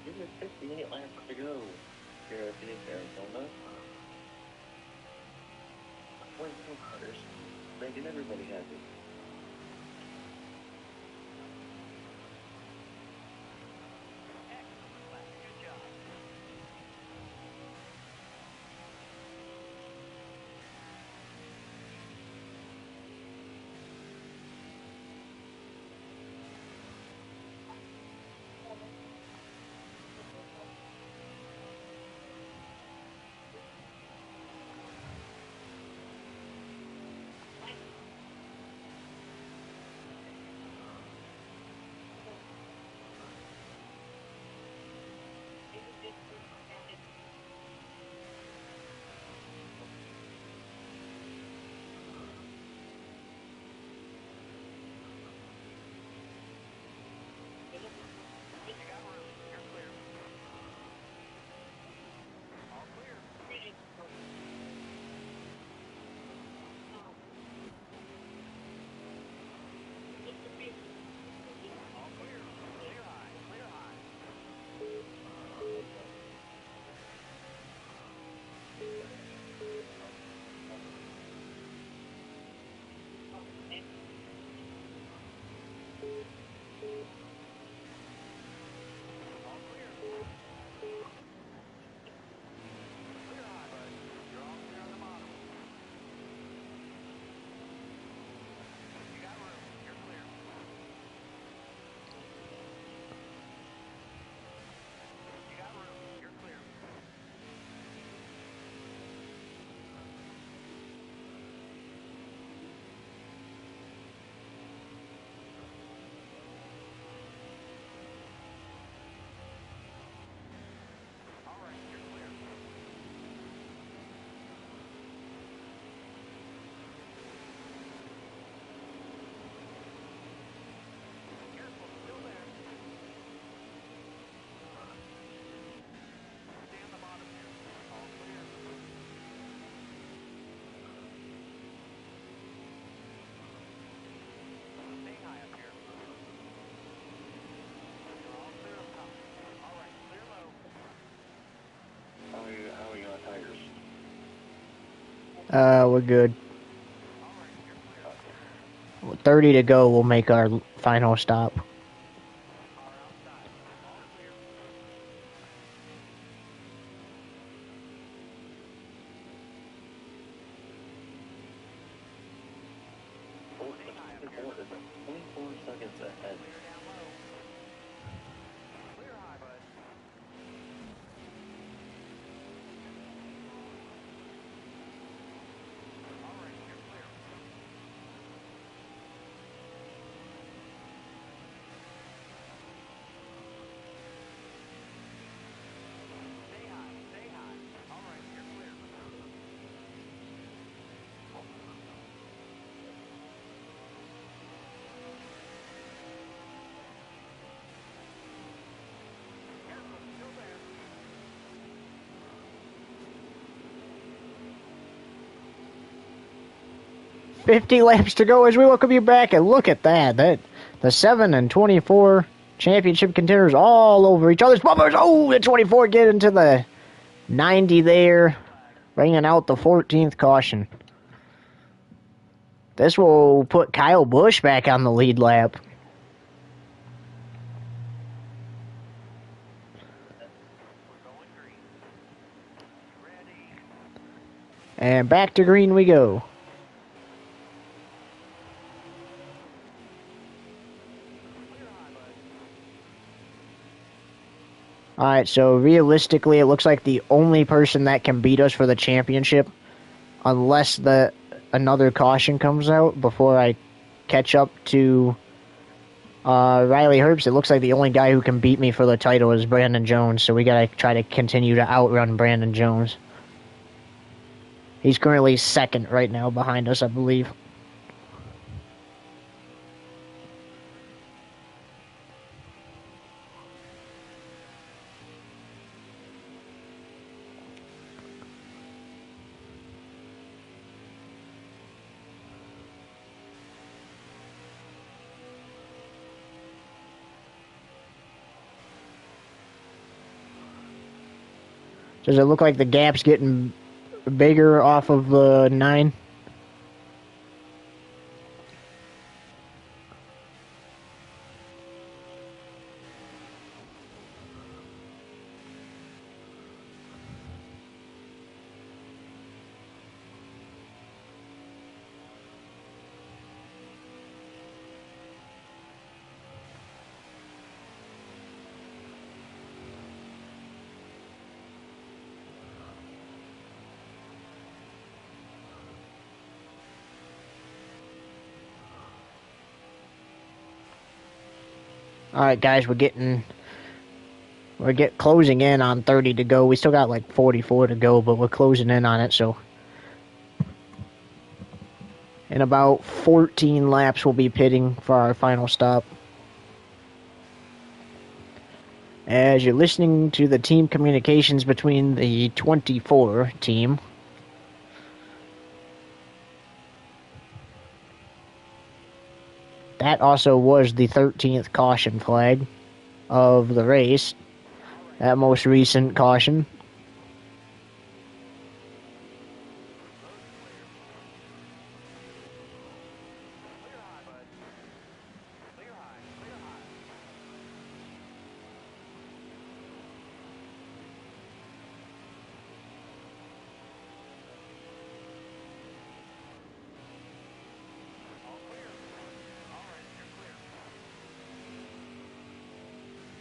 Give me 58 laps to go here at Phoenix, Arizona. 24 cars, making everybody happy. How are you on tires? We're good. 30 to go, we'll make our final stop. Oh, 24 seconds ahead. $50 laps to go as we welcome you back, and look at that. The 7 and 24 championship contenders all over each other's bumpers. Oh, the 24 get into the 90 there, bringing out the 14th caution. This will put Kyle Busch back on the lead lap. And back to green we go. Alright, so realistically, it looks like the only person that can beat us for the championship, unless another caution comes out before I catch up to Riley Herbst. It looks like the only guy who can beat me for the title is Brandon Jones, so we got to try to continue to outrun Brandon Jones. He's currently second right now behind us, I believe. Does it look like the gap's getting bigger off of the 9? All right, guys, we're closing in on 30 to go. We still got like 44 to go, but we're closing in on it. So in about 14 laps, we'll be pitting for our final stop. As you're listening to the team communications between the 24 team, that also was the 13th caution flag of the race. That most recent caution.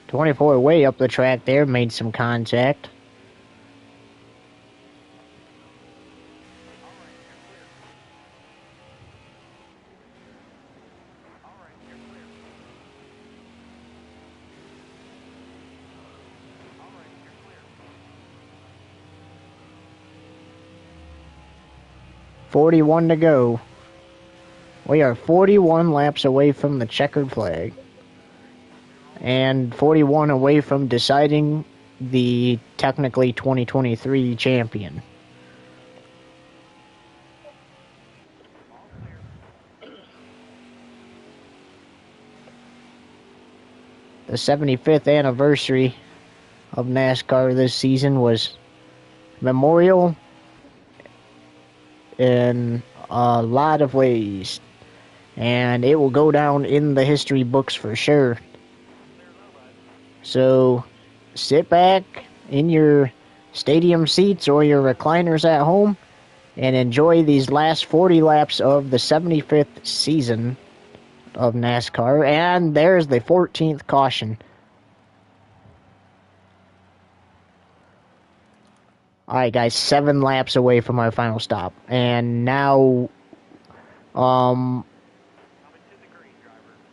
.24 way up the track there, made some contact. .41 to go. We are 41 laps away from the checkered flag. And 41 away from deciding the technically 2023 champion. The 75th anniversary of NASCAR this season was memorial in a lot of ways. And it will go down in the history books for sure. So sit back in your stadium seats or your recliners at home and enjoy these last 40 laps of the 75th season of NASCAR. And there's the 14th caution. Alright, guys, 7 laps away from our final stop. And now, oh,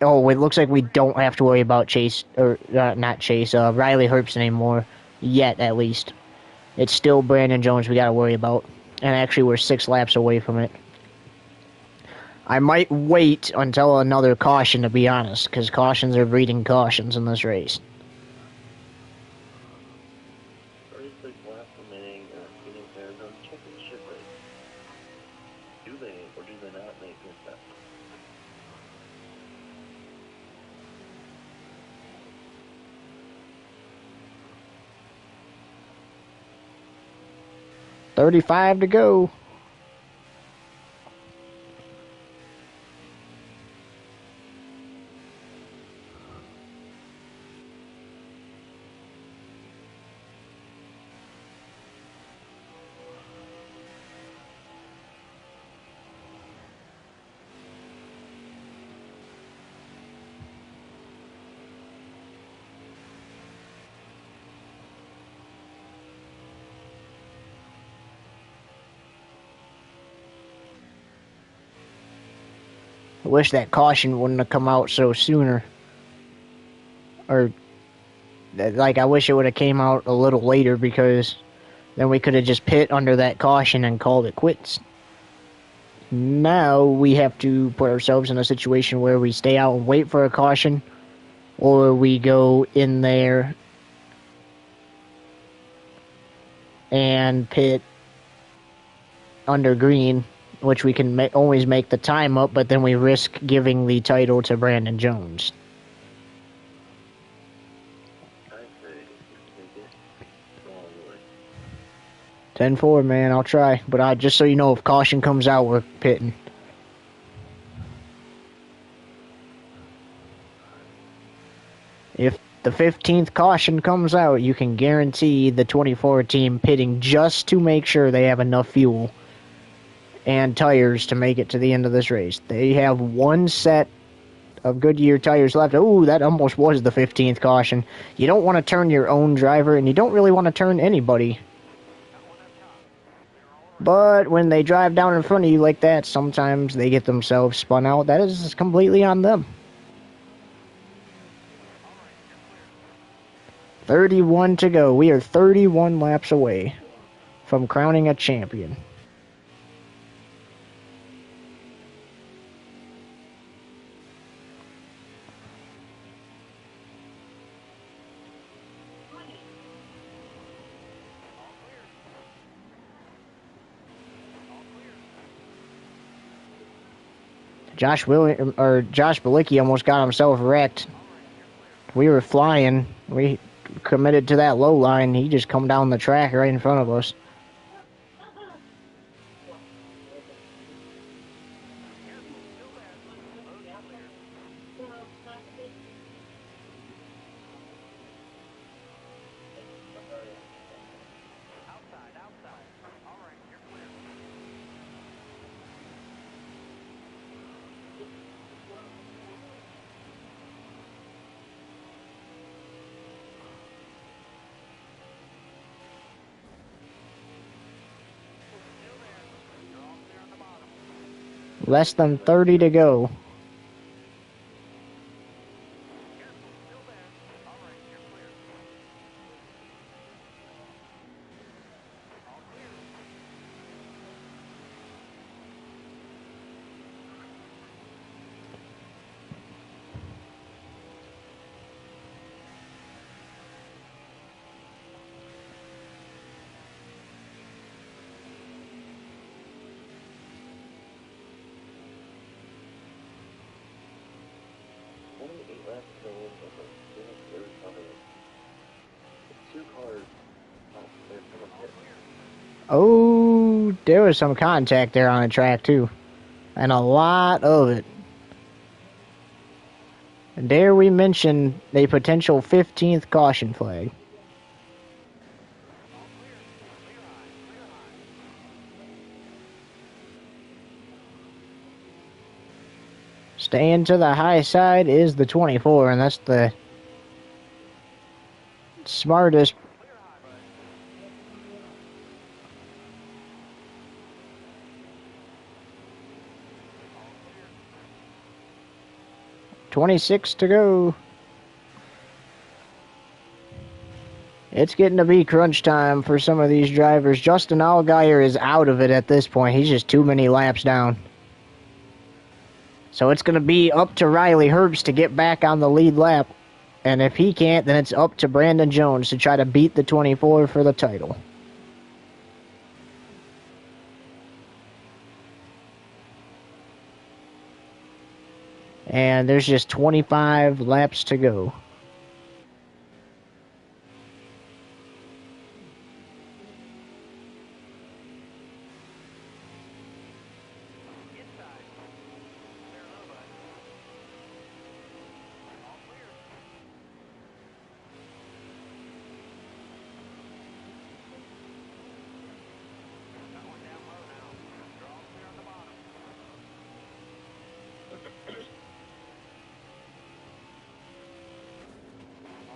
it looks like we don't have to worry about Chase, or not Chase, Riley Herbst anymore. Yet, at least. It's still Brandon Jones we gotta worry about. And actually, we're 6 laps away from it. I might wait until another caution, to be honest, because cautions are breeding cautions in this race. 36 laps remaining in Phoenix, Arizona championship race. Do they or do they not make this step? .35 to go. I wish that caution wouldn't have come out so sooner. Or, like, I wish it would have came out a little later, because then we could have just pit under that caution and called it quits. Now we have to put ourselves in a situation where we stay out and wait for a caution, or we go in there and pit under green, which we can always make the time up, but then we risk giving the title to Brandon Jones. I say, take it forward. 10-4, man, I'll try. But just so you know, if caution comes out, we're pitting. If the 15th caution comes out, you can guarantee the 24 team pitting just to make sure they have enough fuel and tires to make it to the end of this race. They have one set of Goodyear tires left. Ooh, that almost was the 15th caution. You don't want to turn your own driver, and you don't really want to turn anybody. But when they drive down in front of you like that, sometimes they get themselves spun out. That is completely on them. 31 to go. We are 31 laps away from crowning a champion. Josh Bilicki almost got himself wrecked. We were flying. We committed to that low line. He just come down the track right in front of us. Less than 30 to go. Oh, there was some contact there on the track too, and a lot of it. And dare we mention a potential 15th caution flag. Staying to the high side is the 24, and that's the smartest. $26 to go. It's getting to be crunch time for some of these drivers. Justin Allgaier is out of it at this point. He's just too many laps down. So it's going to be up to Riley Herbst to get back on the lead lap. And if he can't, then it's up to Brandon Jones to try to beat the 24 for the title. And there's just 25 laps to go.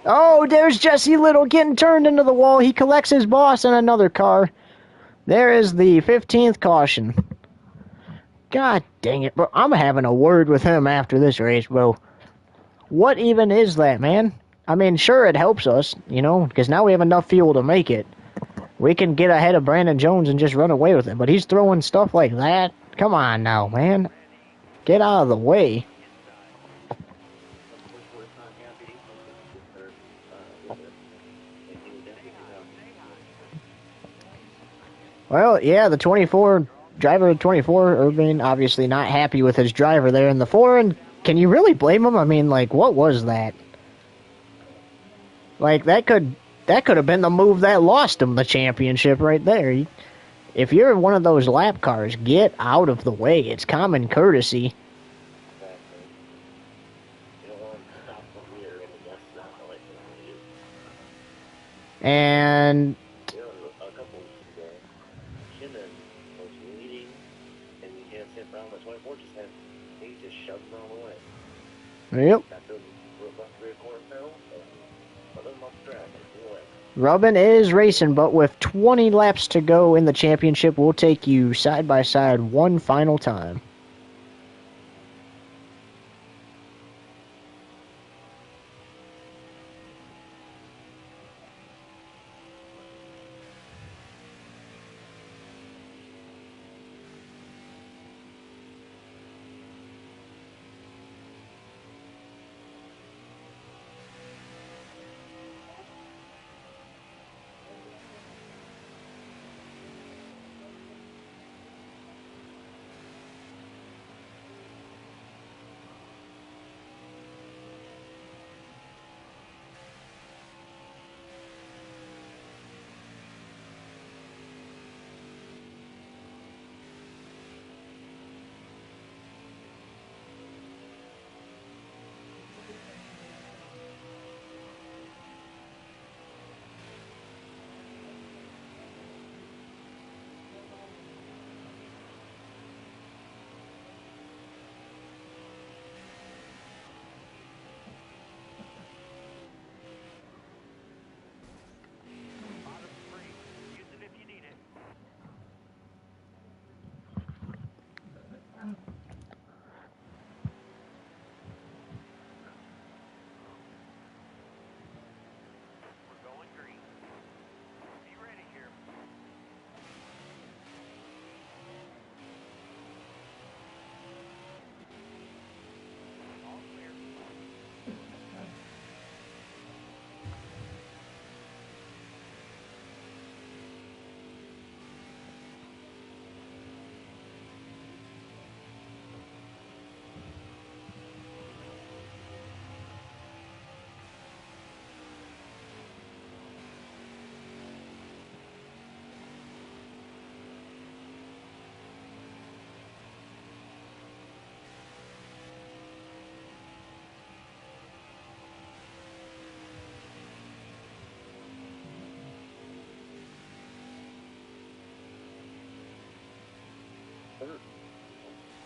Oh, there's Jesse Little getting turned into the wall. He collects his boss in another car. There is the 15th caution. God dang it, bro. I'm having a word with him after this race, bro. What even is that, man? I mean, sure, it helps us, you know, because now we have enough fuel to make it. We can get ahead of Brandon Jones and just run away with it, but he's throwing stuff like that. Come on now, man. Get out of the way. Unfortunately, it's not happy with it. And he would definitely know. Well, yeah, the 24 driver of 24, Urban, obviously not happy with his driver there in the 4, and can you really blame him? I mean, like, what was that? Like, that could have been the move that lost him the championship right there. If you're in one of those lap cars, get out of the way. It's common courtesy. Exactly. You don't want to stop the rear and that's not the way it is. And You know, a couple weeks ago, Shinnon was leading and he had Sam Brown the 24 just had, he just shoved him all the way. yep, Got to the left rear corner pedal and put him off the track and flew away. Robin is racing, but with 20 laps to go in the championship, we'll take you side by side one final time.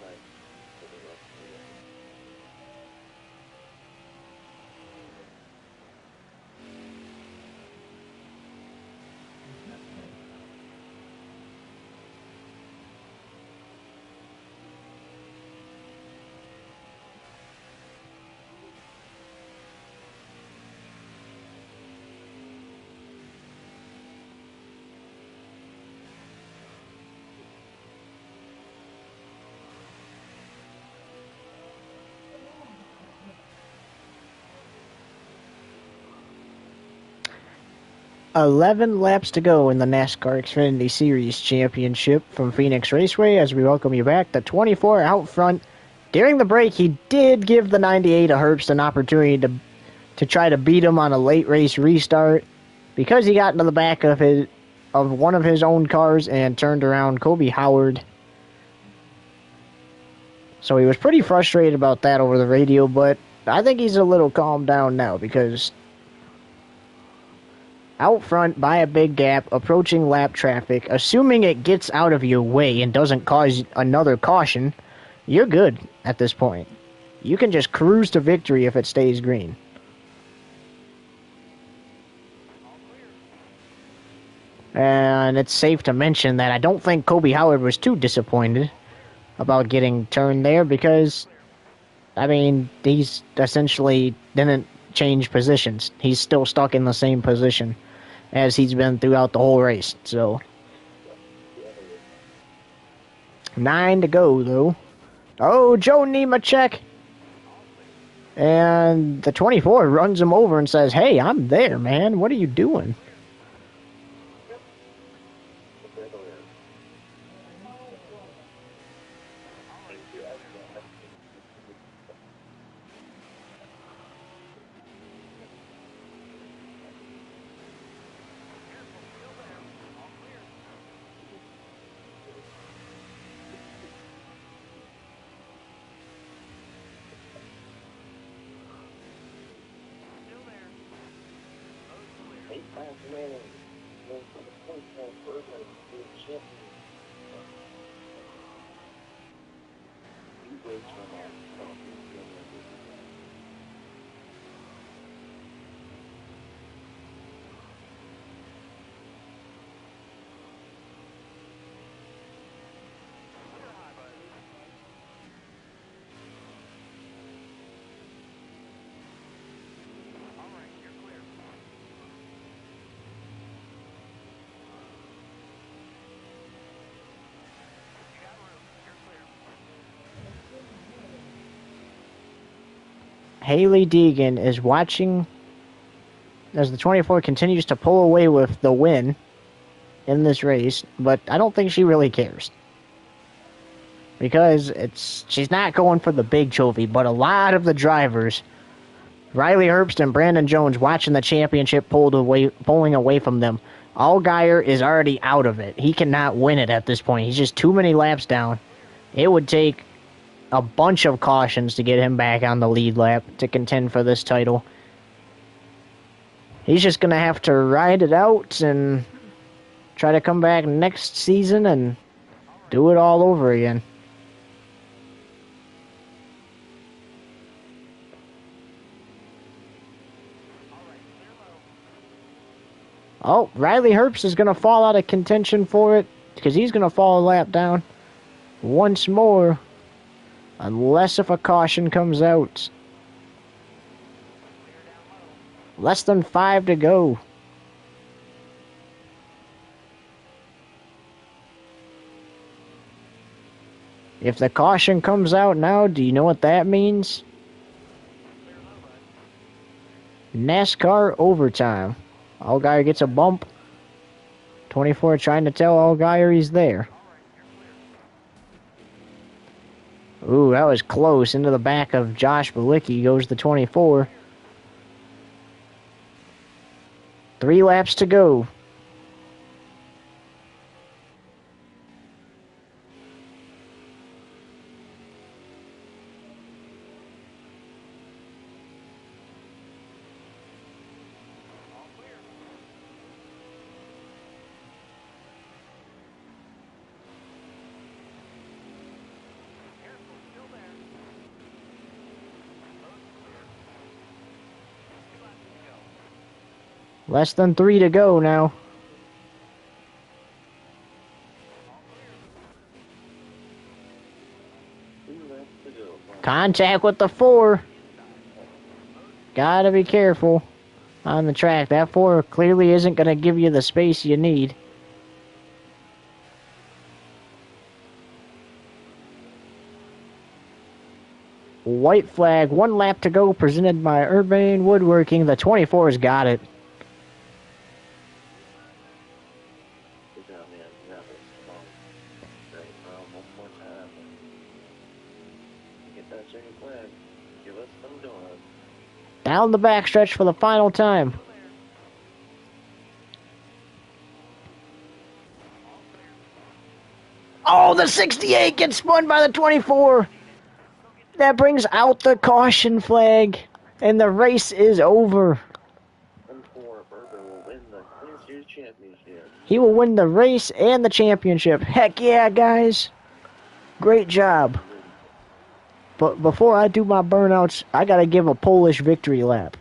Right. 11 laps to go in the NASCAR Xfinity Series Championship from Phoenix Raceway as we welcome you back. The 24 out front. During the break, he did give the 98 of Herbst an opportunity to try to beat him on a late race restart because he got into the back of one of his own cars and turned around Kobe Howard. So he was pretty frustrated about that over the radio, but I think he's a little calmed down now because out front by a big gap, approaching lap traffic, assuming it gets out of your way and doesn't cause another caution, you're good at this point. You can just cruise to victory if it stays green. And it's safe to mention that I don't think Kobe Howard was too disappointed. about getting turned there because, I mean, he's essentially didn't change positions. He's still stuck in the same position as he's been throughout the whole race. So, 9 to go, though. Oh, Joe Nemechek. And the 24 runs him over and says, "Hey, I'm there, man. What are you doing?" Haley Deegan is watching as the 24 continues to pull away with the win in this race, but I don't think she really cares. Because she's not going for the big trophy, but a lot of the drivers, Riley Herbst and Brandon Jones, watching the championship pulling away from them. Allgaier is already out of it. He cannot win it at this point. He's just too many laps down. It would take a bunch of cautions to get him back on the lead lap to contend for this title. He's just going to have to ride it out and try to come back next season and do it all over again. Oh, Riley Herbst is going to fall out of contention for it because he's going to fall a lap down once more, unless if a caution comes out. Less than 5 to go. If the caution comes out now, do you know what that means? NASCAR overtime. Allgaier gets a bump. 24 trying to tell Allgaier he's there. Ooh, that was close. Into the back of Josh Bilicki goes the 24. 3 laps to go. Less than 3 to go now. Contact with the 4. Gotta be careful on the track. That 4 clearly isn't going to give you the space you need. White flag, 1 lap to go, presented by Urbane Woodworking. The 24's got it. Down the backstretch for the final time. Oh, the 68 gets spun by the 24. That brings out the caution flag, and the race is over. He will win the race and the championship. Heck yeah, guys. Great job. But before I do my burnouts, I gotta give a Polish victory lap.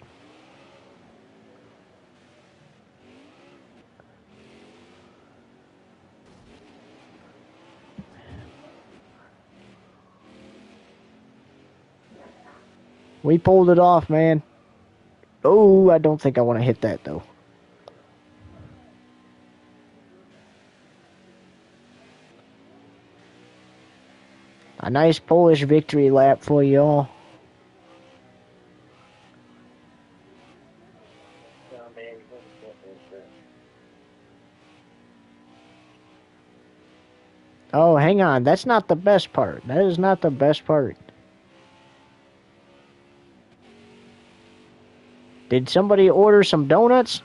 We pulled it off, man. Oh, I don't think I want to hit that, though. A nice Polish victory lap for y'all. Oh, hang on. That's not the best part. That is not the best part. Did somebody order some donuts?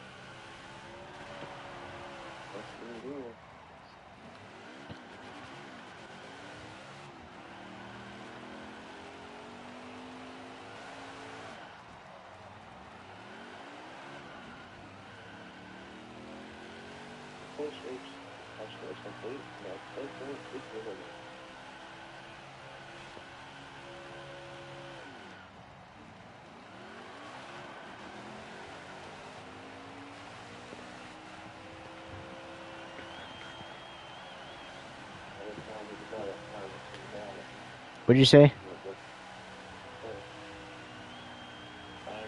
What'd you say? I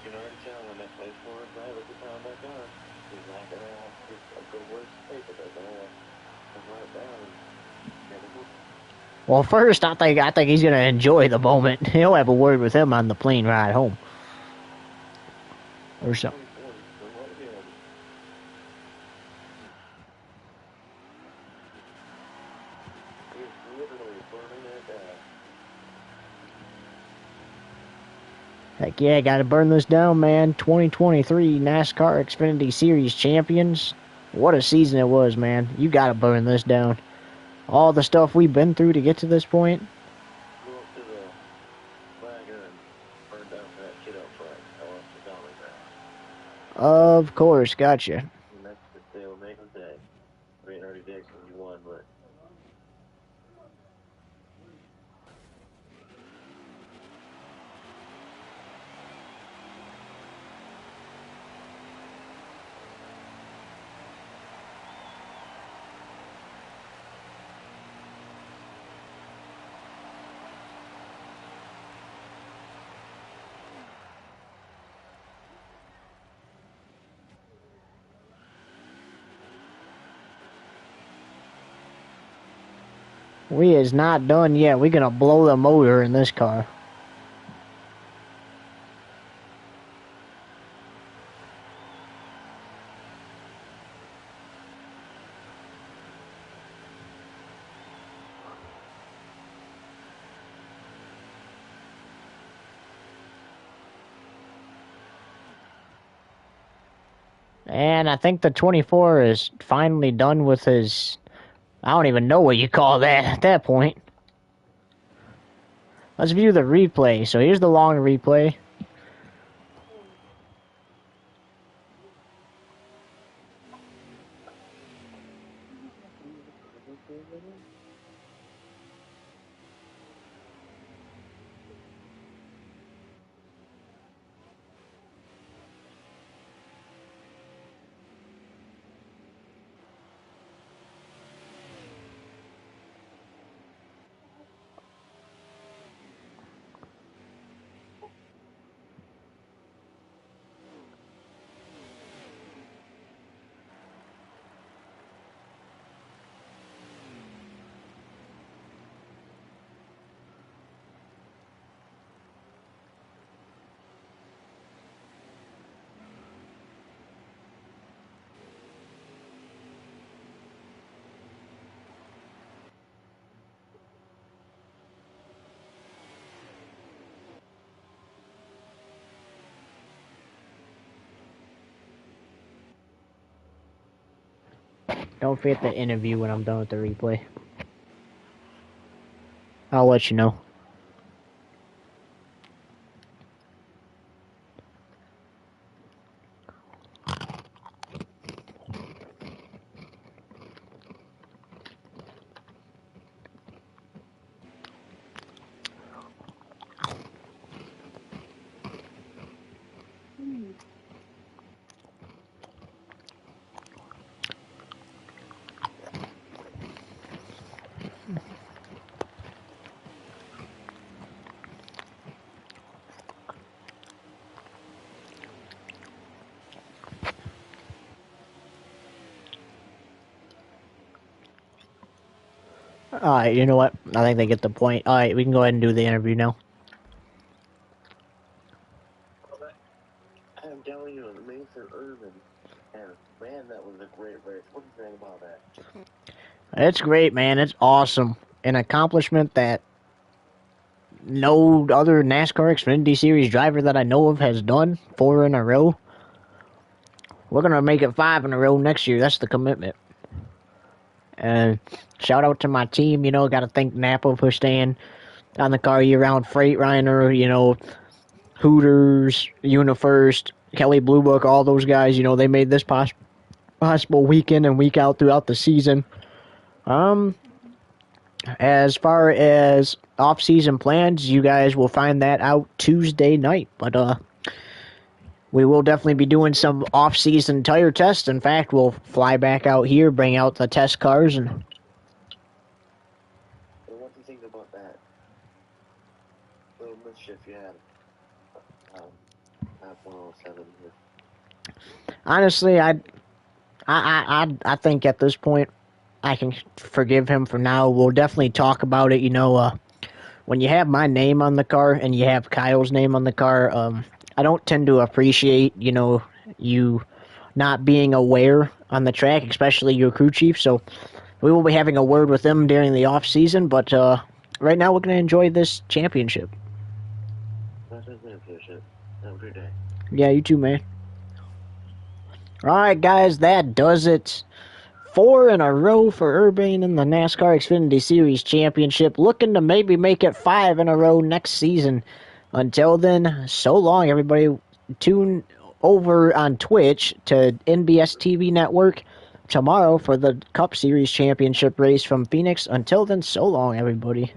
can already tell when that place for it, right? Look at the time back on. He's knocking out. He's a worse paper, but come right down. Well, first, I think he's gonna enjoy the moment. He'll have a word with him on the plane ride home, or something. Heck yeah, gotta burn this down, man. 2023 NASCAR Xfinity Series champions. What a season it was, man. You gotta burn this down. All the stuff we've been through to get to this point. Go up to the wagon and burn down for that kid up front. I want the dollar back. Of course, gotcha. And that's the sale make of the day. I mean, already did because you won, but. We is not done yet. We're gonna blow the motor in this car. And I think the 24 is finally done with his... I don't even know what you call that at that point. Let's view the replay. So here's the long replay. Don't forget the interview when I'm done with the replay. I'll let you know. Alright, you know what? I think they get the point. Alright, we can go ahead and do the interview now. I'm telling you, Mason Irvin, and man, that was a great race. What do you think about that? It's great, man. It's awesome. An accomplishment that no other NASCAR Xfinity Series driver that I know of has done. 4 in a row. We're going to make it 5 in a row next year. That's the commitment. And shout out to my team. You know, got to thank Napa for staying on the car year-round. Freightliner, you know, Hooters, UniFirst, Kelly Blue Book, all those guys. You know, they made this possible week in and week out throughout the season. As far as off-season plans, you guys will find that out Tuesday night. But we will definitely be doing some off-season tire tests. In fact, we'll fly back out here, bring out the test cars, and What do you think about that little mischief you had? At 107 here. honestly, I think at this point I can forgive him for now. We'll definitely talk about it. You know, when you have my name on the car and you have Kyle's name on the car, I don't tend to appreciate, you know, you not being aware on the track, especially your crew chief. So we will be having a word with them during the off season. But right now, we're going to enjoy this championship. That's his name, shit. Have a good day. Yeah, you too, man. All right, guys, that does it. 4 in a row for Urbane in the NASCAR Xfinity Series Championship. Looking to maybe make it 5 in a row next season. Until then, so long, everybody. Tune over on Twitch to NBS TV Network tomorrow for the Cup Series Championship race from Phoenix. Until then, so long, everybody.